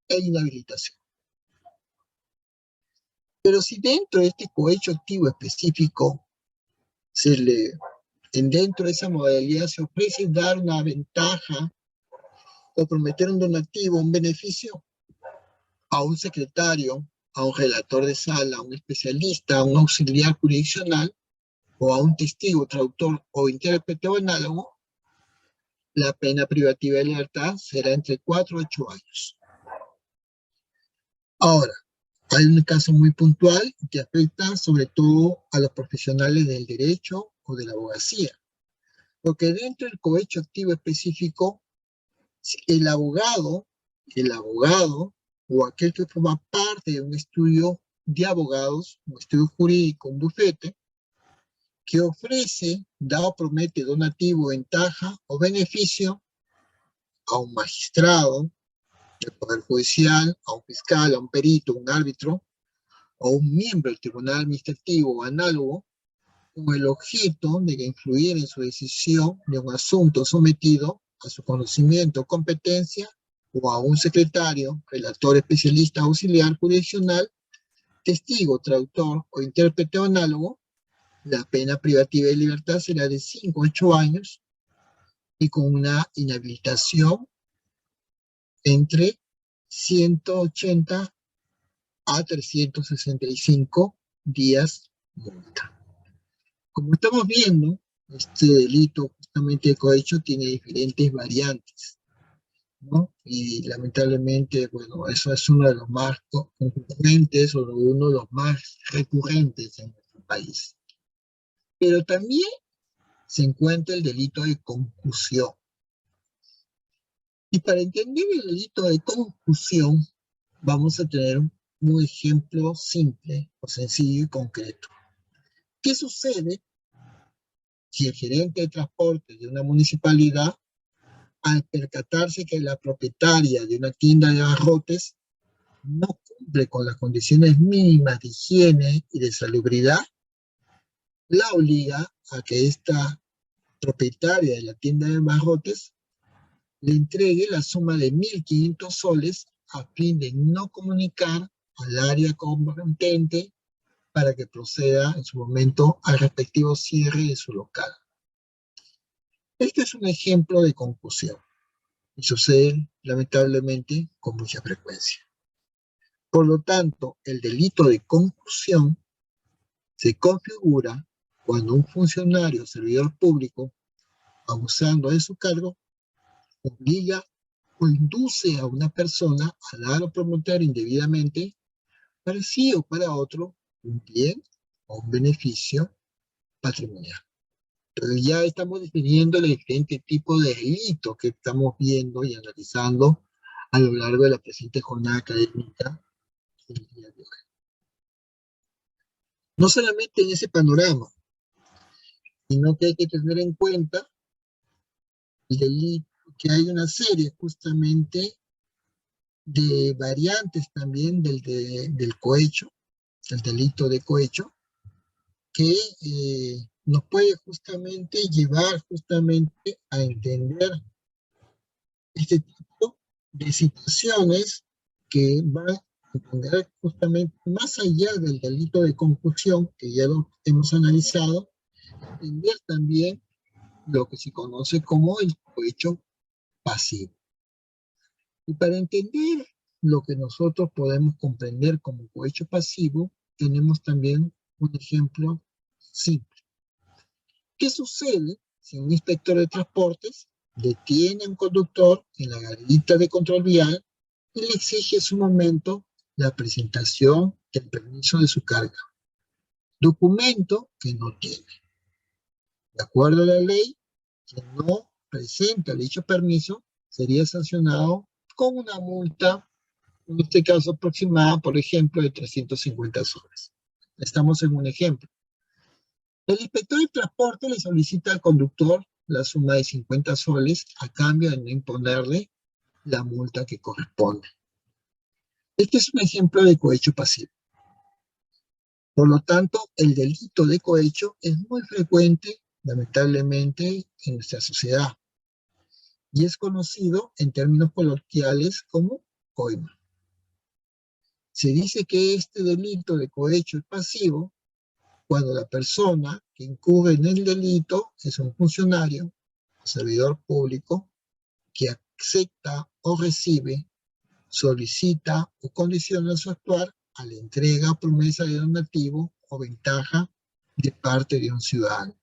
Speaker 1: e inhabilitación. Pero si dentro de este cohecho activo específico, dentro de esa modalidad se ofrece dar una ventaja o prometer un donativo, un beneficio a un secretario, a un relator de sala, a un especialista, a un auxiliar jurisdiccional, o a un testigo, traductor o intérprete o análogo, la pena privativa de libertad será entre 4 a 8 años. Ahora, hay un caso muy puntual que afecta sobre todo a los profesionales del derecho o de la abogacía, porque dentro del cohecho activo específico, el abogado, el abogado o aquel que forma parte de un estudio de abogados, un estudio jurídico, un bufete, que ofrece, da o promete donativo, ventaja o beneficio a un magistrado del Poder Judicial, a un fiscal, a un perito, un árbitro, o un miembro del Tribunal Administrativo o análogo, con el objeto de influir en su decisión de un asunto sometido a su conocimiento o competencia, o a un secretario, relator especialista auxiliar jurisdiccional, testigo, traductor o intérprete o análogo, la pena privativa de libertad será de 5 a 8 años y con una inhabilitación entre 180 a 365 días multa. Como estamos viendo, este delito justamente de cohecho tiene diferentes variantes, ¿no? Y lamentablemente, bueno, eso es uno de los más concurrentes o uno de los más recurrentes en nuestro país. Pero también se encuentra el delito de concusión. Y para entender el delito de concusión, vamos a tener un ejemplo simple, o sencillo y concreto. ¿Qué sucede si el gerente de transporte de una municipalidad, al percatarse que la propietaria de una tienda de abarrotes no cumple con las condiciones mínimas de higiene y de salubridad, la obliga a que esta propietaria de la tienda de abarrotes le entregue la suma de 1.500 soles a fin de no comunicar al área competente para que proceda en su momento al respectivo cierre de su local? Este es un ejemplo de concusión y sucede lamentablemente con mucha frecuencia. Por lo tanto, el delito de concusión se configura cuando un funcionario o servidor público, abusando de su cargo, obliga o induce a una persona a dar o promover indebidamente para sí o para otro un bien o un beneficio patrimonial. Entonces ya estamos definiendo el diferente tipo de delito que estamos viendo y analizando a lo largo de la presente jornada académica del día de hoy. No solamente en ese panorama, sino que hay que tener en cuenta el delito, que hay una serie justamente de variantes también del cohecho, del delito de cohecho, que nos puede justamente llevar justamente a entender este tipo de situaciones que van a entender justamente más allá del delito de concusión, que ya lo hemos analizado, entender también lo que se conoce como el cohecho pasivo. Y para entender lo que nosotros podemos comprender como cohecho pasivo, tenemos también un ejemplo simple. ¿Qué sucede si un inspector de transportes detiene a un conductor en la garita de control vial y le exige en su momento la presentación del permiso de su carga? Documento que no tiene. De acuerdo a la ley, quien no presenta dicho permiso sería sancionado con una multa, en este caso aproximada, por ejemplo, de 350 soles. Estamos en un ejemplo. El inspector de transporte le solicita al conductor la suma de 50 soles a cambio de no imponerle la multa que corresponde. Este es un ejemplo de cohecho pasivo. Por lo tanto, el delito de cohecho es muy frecuente, lamentablemente, en nuestra sociedad y es conocido en términos coloquiales como coima. Se dice que este delito de cohecho es pasivo cuando la persona que incurre en el delito es un funcionario o servidor público que acepta o recibe, solicita o condiciona su actuar a la entrega o promesa de donativo o ventaja de parte de un ciudadano.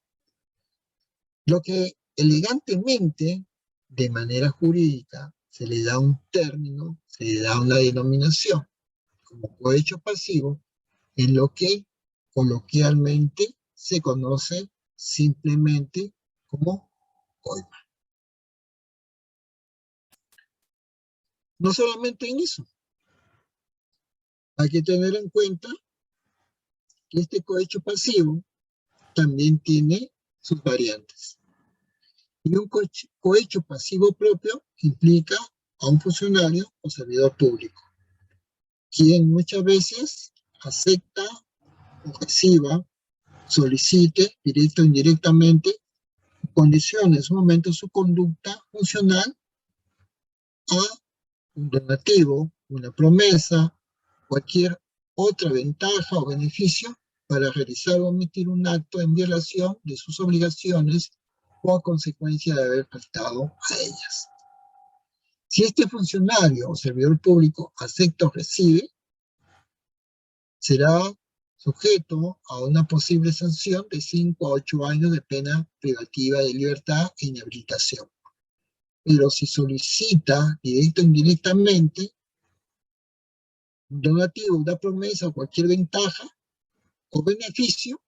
Speaker 1: Lo que elegantemente, de manera jurídica, se le da un término, se le da una denominación, como cohecho pasivo en lo que coloquialmente se conoce simplemente como coima. No solamente en eso, hay que tener en cuenta que este cohecho pasivo también tiene sus variantes. Y un cohecho pasivo propio implica a un funcionario o servidor público, quien muchas veces acepta o reciba, solicite, directo o indirectamente, condicione en su momento su conducta funcional a un donativo, una promesa, cualquier otra ventaja o beneficio para realizar o omitir un acto en violación de sus obligaciones o a consecuencia de haber faltado a ellas. Si este funcionario o servidor público acepta o recibe, será sujeto a una posible sanción de 5 a 8 años de pena privativa de libertad e inhabilitación. Pero si solicita directo o indirectamente un donativo, una promesa o cualquier ventaja o beneficio,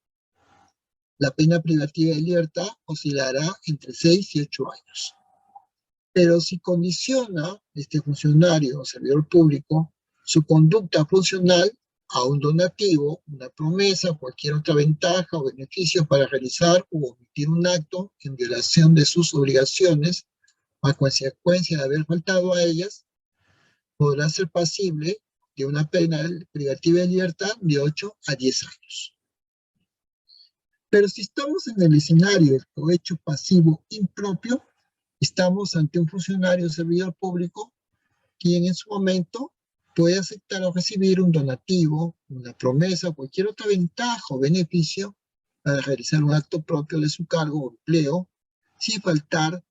Speaker 1: la pena privativa de libertad oscilará entre 6 y 8 años. Pero si condiciona este funcionario o servidor público su conducta funcional a un donativo, una promesa, cualquier otra ventaja o beneficio para realizar u omitir un acto en violación de sus obligaciones a consecuencia de haber faltado a ellas, podrá ser pasible de una pena privativa de libertad de 8 a 10 años. Pero si estamos en el escenario del cohecho pasivo impropio, estamos ante un funcionario o servidor público quien en su momento puede aceptar o recibir un donativo, una promesa o cualquier otra ventaja o beneficio para realizar un acto propio de su cargo o empleo sin faltar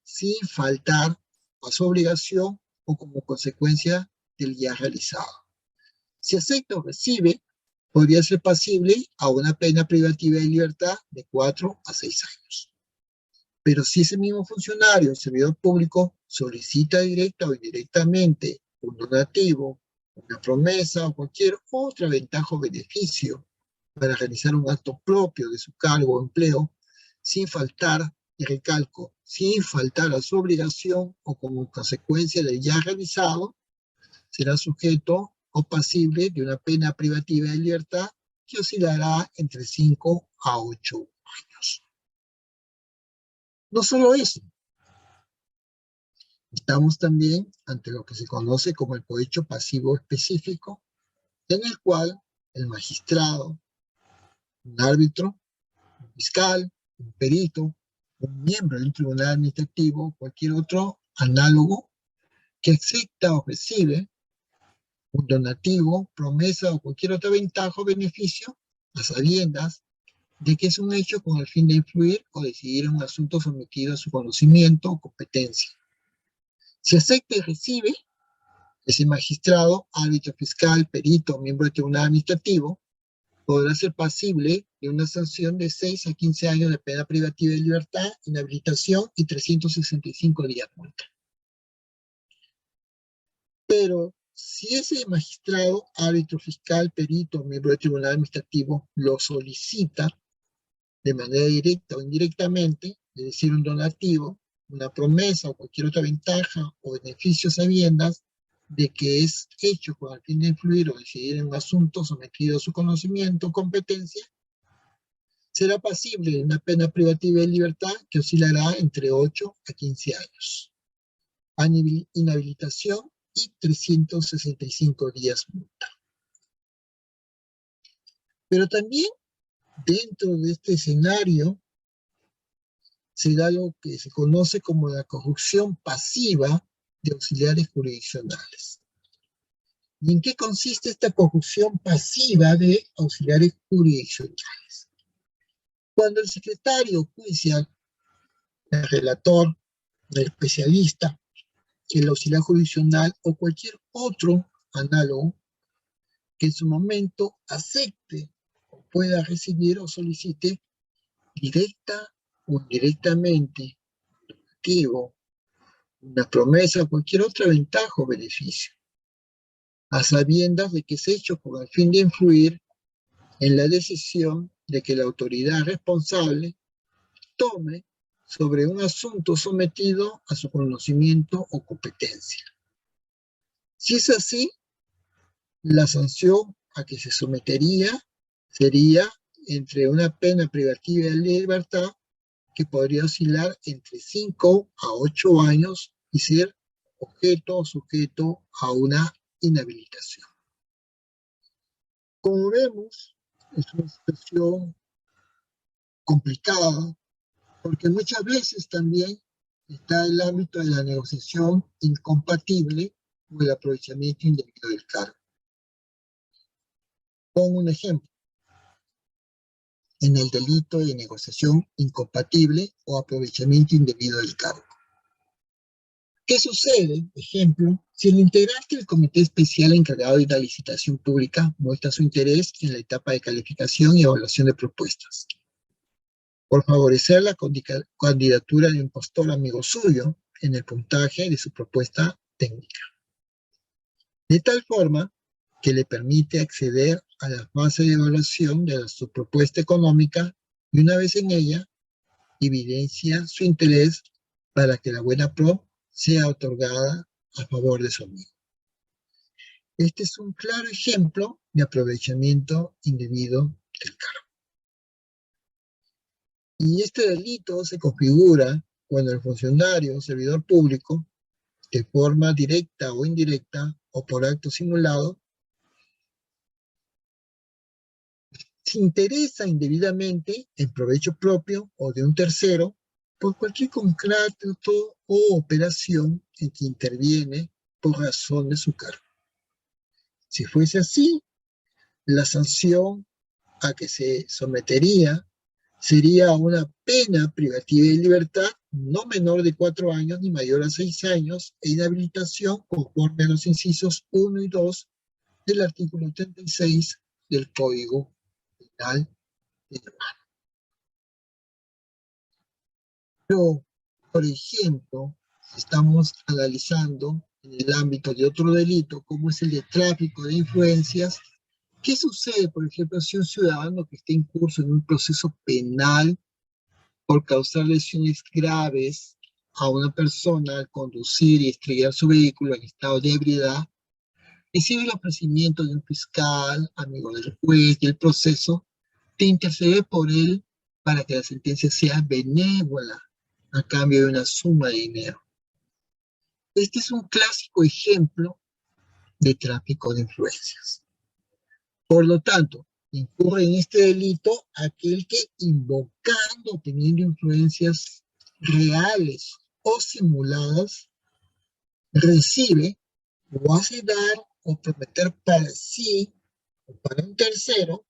Speaker 1: a su obligación o como consecuencia del ya realizado. Si acepta o recibe, podría ser pasible a una pena privativa de libertad de 4 a 6 años. Pero si ese mismo funcionario o servidor público solicita directa o indirectamente un donativo, una promesa o cualquier otra ventaja o beneficio para realizar un acto propio de su cargo o empleo, sin faltar, y recalco, sin faltar a su obligación o como consecuencia del ya realizado, será sujeto o pasible de una pena privativa de libertad que oscilará entre 5 a 8 años. No solo eso, estamos también ante lo que se conoce como el cohecho pasivo específico, en el cual el magistrado, un árbitro, un fiscal, un perito, un miembro de un tribunal administrativo, cualquier otro análogo que acepta o recibe un donativo, promesa o cualquier otra ventaja o beneficio a sabiendas de que es un hecho con el fin de influir o decidir en un asunto sometido a su conocimiento o competencia. Si acepta y recibe, ese magistrado, árbitro fiscal, perito o miembro del tribunal administrativo podrá ser pasible de una sanción de 6 a 15 años de pena privativa de libertad, inhabilitación y 365 días multa. Pero si ese magistrado, árbitro fiscal, perito o miembro del tribunal administrativo lo solicita de manera directa o indirectamente, es decir, un donativo, una promesa o cualquier otra ventaja o beneficio sabiendas de que es hecho con el fin de influir o decidir en un asunto sometido a su conocimiento o competencia, será pasible de una pena privativa de libertad que oscilará entre 8 a 15 años, inhabilitación y 365 días multa. Pero también dentro de este escenario se da lo que se conoce como la corrupción pasiva de auxiliares jurisdiccionales. ¿Y en qué consiste esta corrupción pasiva de auxiliares jurisdiccionales? Cuando el secretario judicial, el relator, el especialista, el auxiliar jurisdiccional o cualquier otro análogo que en su momento acepte o pueda recibir o solicite directa o indirectamente una promesa o cualquier otra ventaja o beneficio a sabiendas de que es hecho con el fin de influir en la decisión de que la autoridad responsable tome sobre un asunto sometido a su conocimiento o competencia. Si es así, la sanción a que se sometería sería entre una pena privativa de libertad que podría oscilar entre 5 a 8 años y ser objeto o sujeto a una inhabilitación. Como vemos, es una situación complicada porque muchas veces también está el ámbito de la negociación incompatible o el aprovechamiento indebido del cargo. Pongo un ejemplo. En el delito de negociación incompatible o aprovechamiento indebido del cargo. ¿Qué sucede, ejemplo, si el integrante del comité especial encargado de una licitación pública muestra su interés en la etapa de calificación y evaluación de propuestas, por favorecer la candidatura de un postor amigo suyo en el puntaje de su propuesta técnica, de tal forma que le permite acceder a la fase de evaluación de su propuesta económica y una vez en ella, evidencia su interés para que la buena pro sea otorgada a favor de su amigo. Este es un claro ejemplo de aprovechamiento indebido del cargo. Y este delito se configura cuando el funcionario o servidor público, de forma directa o indirecta o por acto simulado, se interesa indebidamente en provecho propio o de un tercero por cualquier contrato o operación en que interviene por razón de su cargo. Si fuese así, la sanción a que se sometería sería una pena privativa de libertad no menor de 4 años ni mayor a 6 años e inhabilitación conforme a los incisos 1 y 2 del artículo 36 del Código Penal peruano. Pero, por ejemplo, estamos analizando en el ámbito de otro delito, como es el de tráfico de influencias. ¿Qué sucede, por ejemplo, si un ciudadano que está incurso en un proceso penal por causar lesiones graves a una persona al conducir y estrellar su vehículo en estado de ebriedad, recibe el ofrecimiento de un fiscal, amigo del juez y el proceso, de interceder por él para que la sentencia sea benévola a cambio de una suma de dinero? Este es un clásico ejemplo de tráfico de influencias. Por lo tanto, incurre en este delito aquel que, invocando, teniendo influencias reales o simuladas, recibe o hace dar o prometer para sí o para un tercero,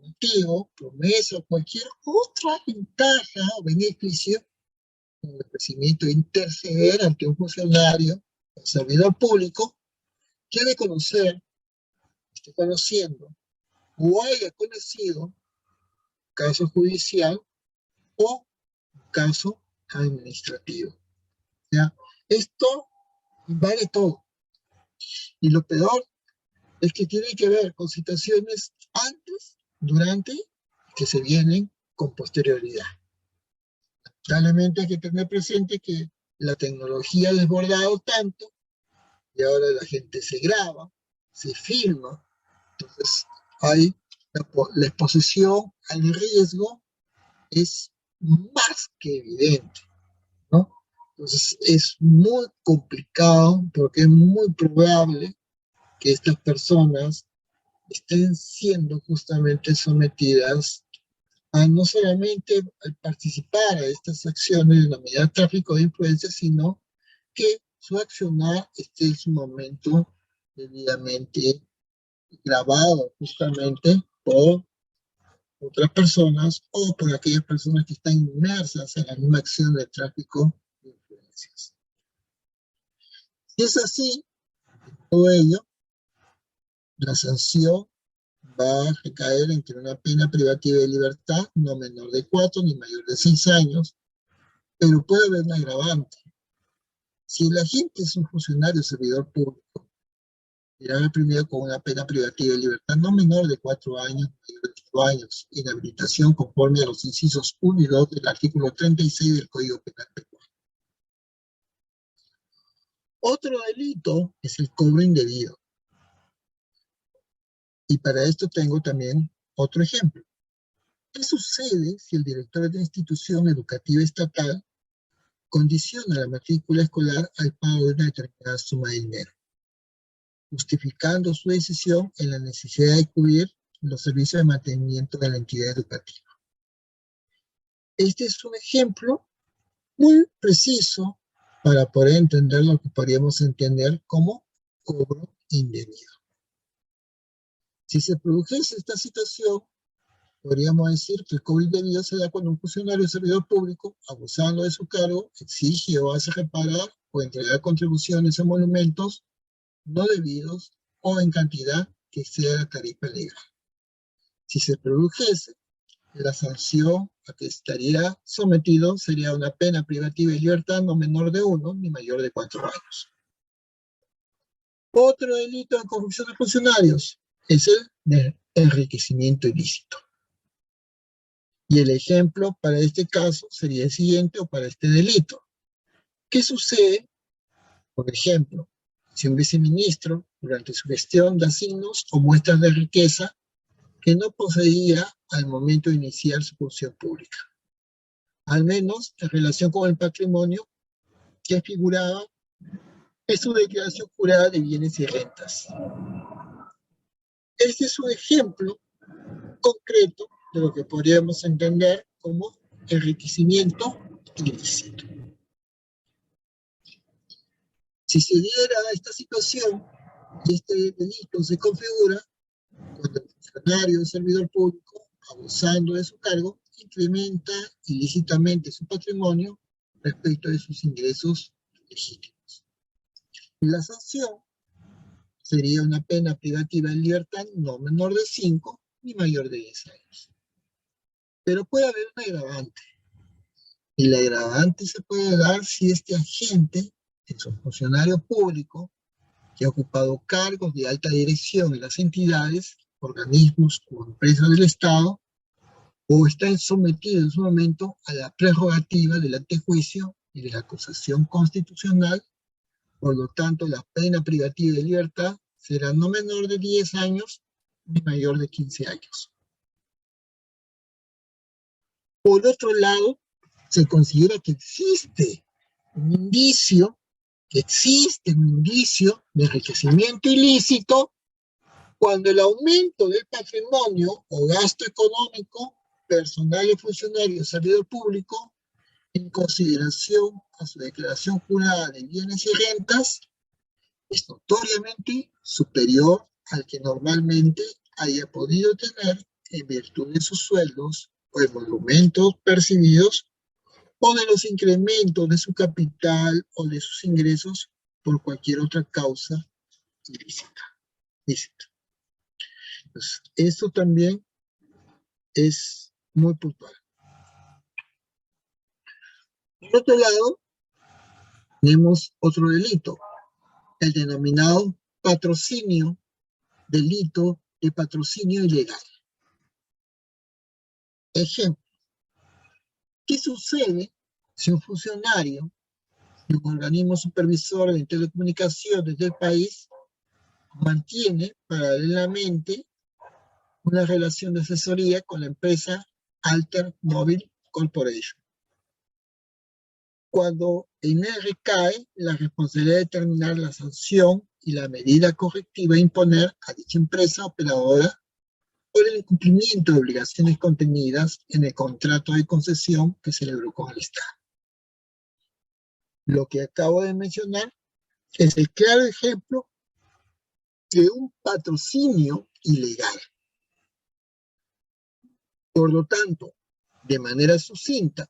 Speaker 1: motivo, promesa o cualquier otra ventaja o beneficio con el ofrecimiento de interceder ante un funcionario o servidor público que ha de conocer, esté conociendo o haya conocido caso judicial o caso administrativo. ¿Ya? Esto vale todo. Y lo peor es que tiene que ver con situaciones antes, durante, que se vienen con posterioridad. Realmente hay que tener presente que la tecnología ha desbordado tanto y ahora la gente se graba, se filma, entonces hay la exposición al riesgo es más que evidente, ¿no? Entonces es muy complicado porque es muy probable que estas personas estén siendo justamente sometidas a no solamente al participar a estas acciones de la medida de tráfico de influencias, sino que su accionar esté en su momento debidamente grabado justamente por otras personas o por aquellas personas que están inmersas en la misma acción de tráfico de influencias. Si es así, todo ello, la sanción va a recaer entre una pena privativa de libertad no menor de 4 ni mayor de 6 años, pero puede haber un agravante. Si el agente es un funcionario servidor público, será reprimido con una pena privativa de libertad no menor de 4 años, mayor de 5 años, inhabilitación conforme a los incisos 1 y 2 del artículo 36 del Código Penal peruano. Otro delito es el cobro indebido. Y para esto tengo también otro ejemplo. ¿Qué sucede si el director de institución educativa estatal condiciona la matrícula escolar al pago de una determinada suma de dinero, justificando su decisión en la necesidad de cubrir los servicios de mantenimiento de la entidad educativa? Este es un ejemplo muy preciso para poder entender lo que podríamos entender como cobro indebido. Si se produjese esta situación, podríamos decir que el cobro indebido se da cuando un funcionario o servidor público, abusando de su cargo, exige o hace reparar o entregar contribuciones o monumentos no debidos o en cantidad que exceda la tarifa legal. Si se produjese, la sanción a que estaría sometido sería una pena privativa de libertad no menor de 1 ni mayor de 4 años. Otro delito de corrupción de funcionarios es el de enriquecimiento ilícito. Y el ejemplo para este caso sería el siguiente, o para este delito. ¿Qué sucede, por ejemplo, si un viceministro durante su gestión da signos o muestras de riqueza que no poseía al momento de iniciar su función pública? Al menos en relación con el patrimonio que figuraba en su declaración jurada de bienes y rentas. Este es un ejemplo concreto de lo que podríamos entender como enriquecimiento ilícito. Si se diera esta situación y este delito se configura cuando el funcionario o servidor público, abusando de su cargo, incrementa ilícitamente su patrimonio respecto de sus ingresos legítimos. La sanción sería una pena privativa de libertad no menor de 5 ni mayor de 10 años. Pero puede haber un agravante. Y el agravante se puede dar si este agente es un funcionario público que ha ocupado cargos de alta dirección en las entidades, organismos o empresas del Estado, o está sometido en su momento a la prerrogativa del antejuicio y de la acusación constitucional. Por lo tanto, la pena privativa de libertad será no menor de 10 años ni mayor de 15 años. Por otro lado, se considera que existe un indicio de enriquecimiento ilícito cuando el aumento del patrimonio o gasto económico personal y funcionario servidor público, en consideración a su declaración jurada de bienes y rentas, es notoriamente superior al que normalmente haya podido tener en virtud de sus sueldos o emolumentos percibidos o de los incrementos de su capital o de sus ingresos por cualquier otra causa ilícita. Entonces, esto también es muy puntual. Por otro lado, tenemos otro delito, el denominado patrocinio, delito de patrocinio ilegal. Ejemplo, ¿qué sucede si un funcionario de un organismo supervisor de telecomunicaciones del país mantiene paralelamente una relación de asesoría con la empresa Alter Mobile Corporation, cuando en él recae la responsabilidad de determinar la sanción y la medida correctiva a imponer a dicha empresa operadora por el incumplimiento de obligaciones contenidas en el contrato de concesión que celebró con el Estado? Lo que acabo de mencionar es el claro ejemplo de un patrocinio ilegal. Por lo tanto, de manera sucinta,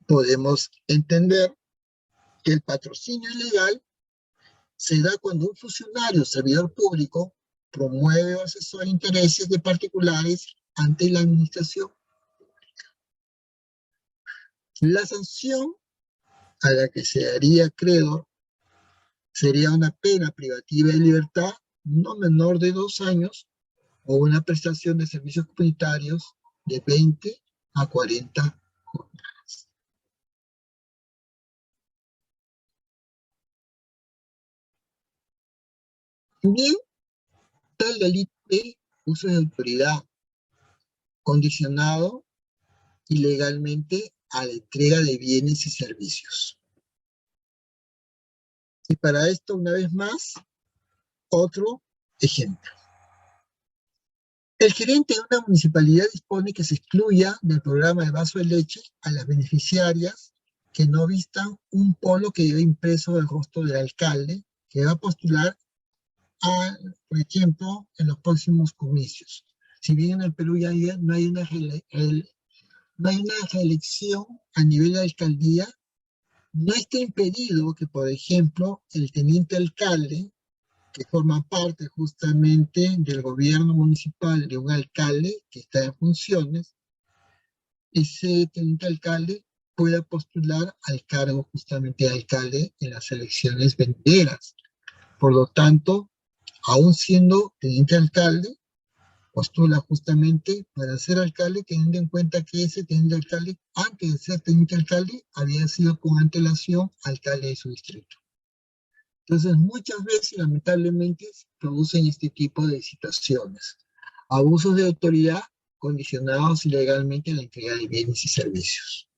Speaker 1: podemos entender que el patrocinio ilegal se da cuando un funcionario o servidor público promueve o asesora intereses de particulares ante la administración pública. La sanción a la que se daría acreedor sería una pena privativa de libertad no menor de 2 años o una prestación de servicios comunitarios de 20 a 40 jornadas. También tal delito de uso de autoridad condicionado ilegalmente a la entrega de bienes y servicios. Y para esto, una vez más, otro ejemplo. El gerente de una municipalidad dispone que se excluya del programa de vaso de leche a las beneficiarias que no vistan un polo que lleve impreso el rostro del alcalde que va a postular, por ejemplo, en los próximos comicios. Si bien en el Perú ya no hay una reelección a nivel de alcaldía, no está impedido que, por ejemplo, el teniente alcalde, que forma parte justamente del gobierno municipal de un alcalde que está en funciones, ese teniente alcalde pueda postular al cargo justamente de alcalde en las elecciones venideras. Por lo tanto, aún siendo teniente alcalde, postula justamente para ser alcalde, teniendo en cuenta que ese teniente alcalde, antes de ser teniente alcalde, había sido con antelación alcalde de su distrito. Entonces, muchas veces, lamentablemente, se producen este tipo de situaciones. Abusos de autoridad condicionados ilegalmente a la entrega de bienes y servicios.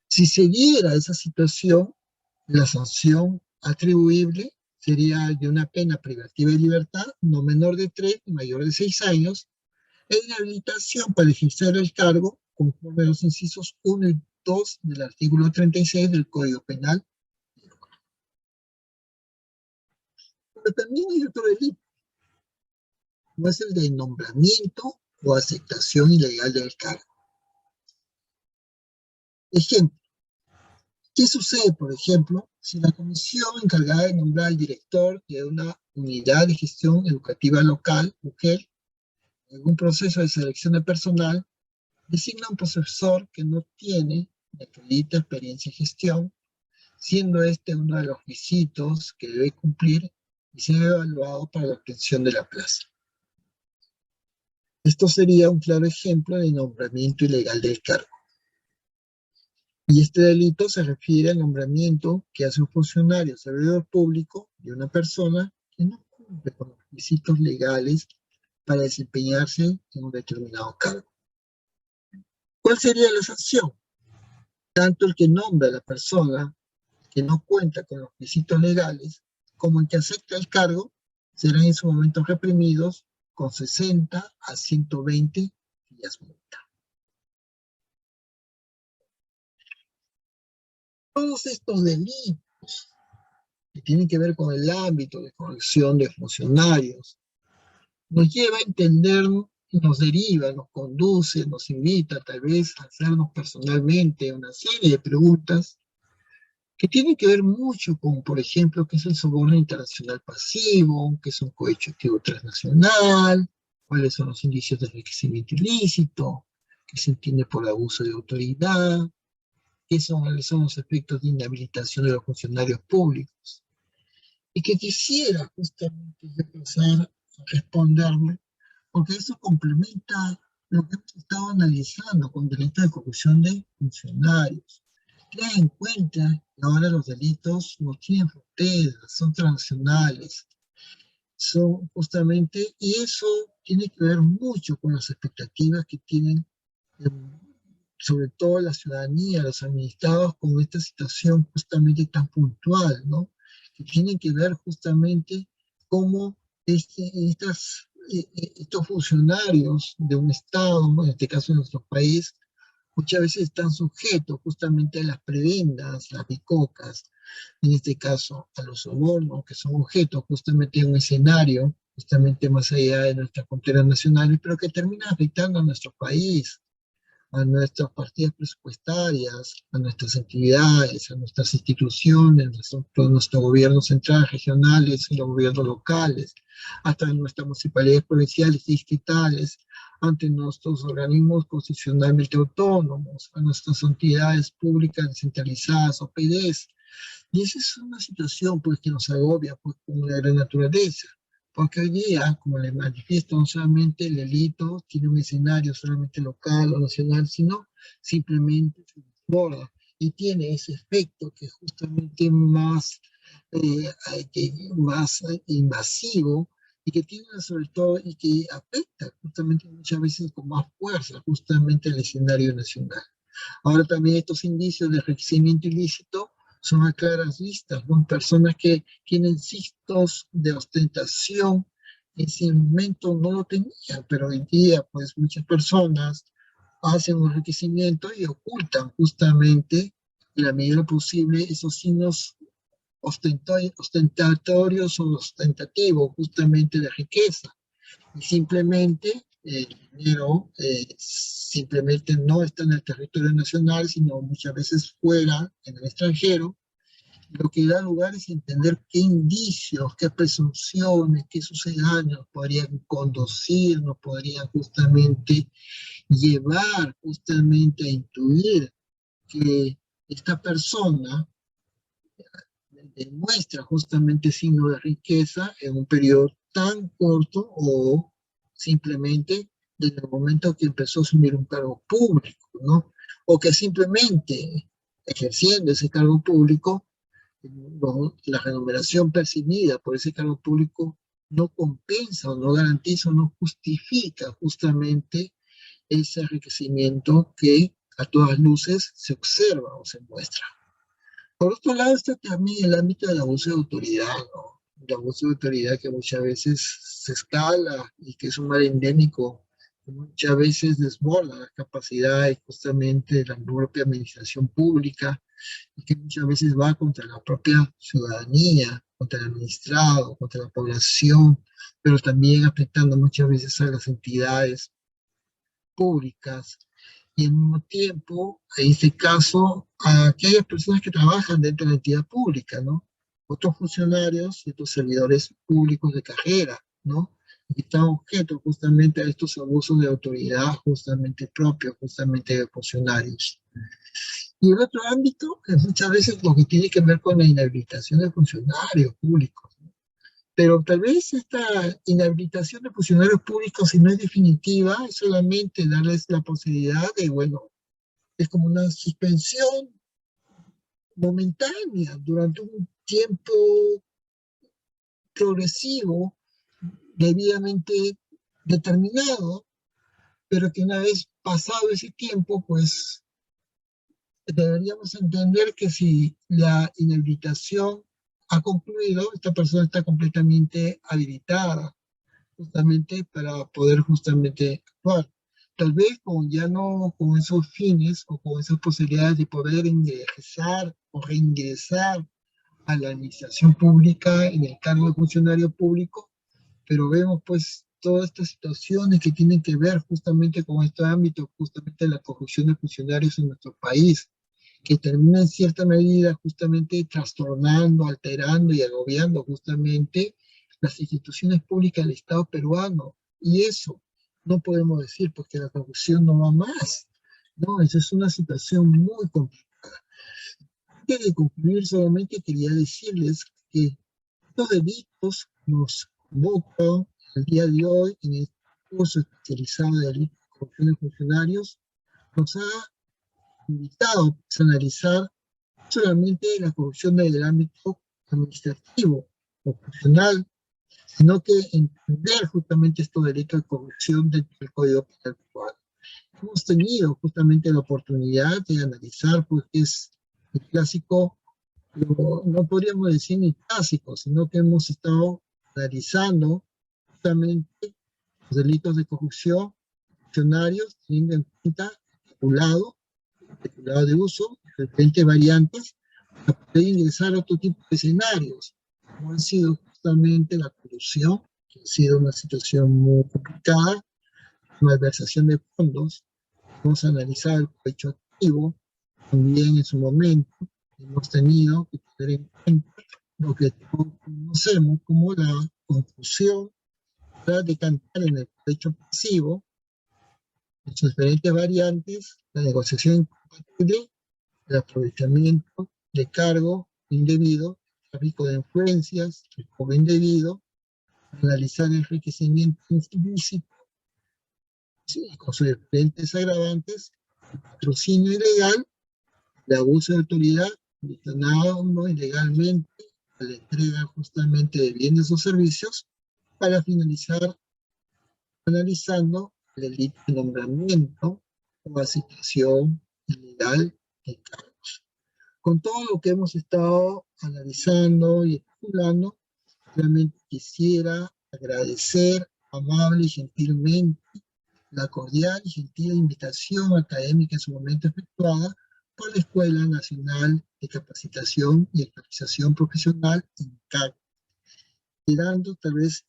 Speaker 1: Si se diera esa situación, la sanción atribuible sería de una pena privativa de libertad, no menor de 3 y mayor de 6 años, e inhabilitación para ejercer el cargo, conforme a los incisos 1 y 2 del artículo 36 del Código Penal. Pero también hay otro delito, no es el de nombramiento o aceptación ilegal del cargo. Ejemplo, ¿qué sucede, por ejemplo, si la comisión encargada de nombrar al director de una unidad de gestión educativa local, UGEL, en un proceso de selección de personal, designa un profesor que no tiene ni acredita experiencia en gestión, siendo este uno de los requisitos que debe cumplir y ser evaluado para la obtención de la plaza? Esto sería un claro ejemplo de nombramiento ilegal del cargo. Y este delito se refiere al nombramiento que hace un funcionario servidor público de una persona que no cumple con los requisitos legales para desempeñarse en un determinado cargo. ¿Cuál sería la sanción? Tanto el que nombra a la persona que no cuenta con los requisitos legales como el que acepta el cargo serán en su momento reprimidos con 60 a 120 días multa. Todos estos delitos que tienen que ver con el ámbito de corrección de funcionarios nos lleva a entender, nos deriva, nos conduce, nos invita tal vez a hacernos personalmente una serie de preguntas que tienen que ver mucho con, por ejemplo, qué es el soborno internacional pasivo, qué es un cohecho activo transnacional, cuáles son los indicios de enriquecimiento ilícito, qué se entiende por abuso de autoridad, cuáles son los efectos de inhabilitación de los funcionarios públicos. Y que quisiera justamente empezar a responderme, porque eso complementa lo que hemos estado analizando con delitos de corrupción de funcionarios. Ten en cuenta que ahora los delitos no tienen fronteras, son transnacionales, son justamente, y eso tiene que ver mucho con las expectativas que tienen, sobre todo la ciudadanía, los administrados, con esta situación justamente tan puntual, ¿no? Que tienen que ver justamente cómo estos funcionarios de un Estado, ¿no? En este caso de nuestro país, muchas veces están sujetos justamente a las prebendas, las bicocas, en este caso a los sobornos, que son objetos justamente de un escenario, justamente más allá de nuestras fronteras nacionales, pero que termina afectando a nuestro país, a nuestras partidas presupuestarias, a nuestras entidades, a nuestras instituciones, nuestro gobierno central, regionales, los gobiernos locales, hasta nuestras municipalidades provinciales y distritales, ante nuestros organismos constitucionalmente autónomos, a nuestras entidades públicas descentralizadas, OPDs. Y esa es una situación pues, que nos agobia pues, con una gran naturaleza, Porque hoy día, como les manifiesto, no solamente el delito tiene un escenario solamente local o nacional, sino simplemente se desborda y tiene ese efecto que es justamente más invasivo y que tiene sobre todo y que afecta justamente muchas veces con más fuerza justamente el escenario nacional. Ahora también estos indicios de enriquecimiento ilícito son a claras vistas, ¿no? Personas que tienen signos de ostentación, en ese momento no lo tenían, pero hoy día pues muchas personas hacen un enriquecimiento y ocultan justamente en la medida posible esos signos ostentatorios o ostentativos justamente de riqueza. Y simplemente el dinero simplemente no está en el territorio nacional, sino muchas veces fuera, en el extranjero, lo que da lugar es entender qué indicios, qué presunciones, qué sucedáneos podrían conducirnos, podrían justamente llevar justamente a intuir que esta persona demuestra justamente signo de riqueza en un periodo tan corto o simplemente desde el momento que empezó a asumir un cargo público, ¿no? O que simplemente ejerciendo ese cargo público, la remuneración percibida por ese cargo público no compensa o no garantiza o no justifica justamente ese enriquecimiento que a todas luces se observa o se muestra. Por otro lado está también el ámbito del abuso de autoridad, ¿no? El abuso de autoridad que muchas veces se escala y que es un mal endémico, que muchas veces desborda las capacidades justamente de la propia administración pública y que muchas veces va contra la propia ciudadanía, contra el administrado, contra la población, pero también afectando muchas veces a las entidades públicas y al mismo tiempo, en este caso, a aquellas personas que trabajan dentro de la entidad pública, ¿no? Otros funcionarios y otros servidores públicos de carrera, ¿no? Y están objeto justamente a estos abusos de autoridad justamente propios, justamente de funcionarios. Y el otro ámbito es muchas veces lo que tiene que ver con la inhabilitación de funcionarios públicos. Pero tal vez esta inhabilitación de funcionarios públicos, si no es definitiva, es solamente darles la posibilidad de, bueno, es como una suspensión momentánea durante un tiempo progresivo, debidamente determinado, pero que una vez pasado ese tiempo, pues deberíamos entender que si la inhabilitación ha concluido, esta persona está completamente habilitada justamente para poder justamente actuar. Tal vez con ya no con esos fines o con esas posibilidades de poder ingresar o reingresar a la administración pública en el cargo de funcionario público, pero vemos pues todas estas situaciones que tienen que ver justamente con este ámbito, justamente la corrupción de funcionarios en nuestro país, que termina en cierta medida justamente trastornando, alterando y agobiando justamente las instituciones públicas del Estado peruano. Y eso no podemos decir porque la corrupción no va más. No, esa es una situación muy complicada. Antes de concluir, solamente quería decirles que estos delitos nos convocan el día de hoy en el curso especializado de delitos de corrupción de funcionarios, nos ha invitado a analizar no solamente la corrupción del ámbito administrativo o funcional, sino que entender justamente estos delitos de corrupción dentro del Código Penal peruano. Hemos tenido justamente la oportunidad de analizar, pues, qué es el clásico, no podríamos decir ni clásico, sino que hemos estado analizando justamente los delitos de corrupción funcionarios, teniendo en cuenta el peculado de uso, diferentes variantes, para poder ingresar a otro tipo de escenarios, como ha sido justamente la corrupción, que ha sido una situación muy complicada, malversación de fondos. Vamos a analizar el cohecho activo, también en su momento hemos tenido que tener en cuenta lo que todos conocemos como la confusión para decantar en el cohecho pasivo, en sus diferentes variantes, la negociación incompatible, el aprovechamiento de cargo indebido, tráfico de influencias, el cobro indebido, analizar el enriquecimiento ilícito, sí, con sus diferentes agravantes, patrocinio ilegal, de abuso de autoridad, destinado ilegalmente a la entrega justamente de bienes o servicios, para finalizar analizando el delito de nombramiento o asignación ilegal de cargos. Con todo lo que hemos estado analizando y especulando, realmente quisiera agradecer amable y gentilmente la cordial y gentil invitación académica en su momento efectuada por la Escuela Nacional de Capacitación y Actualización Profesional, INCAC, quedando tal vez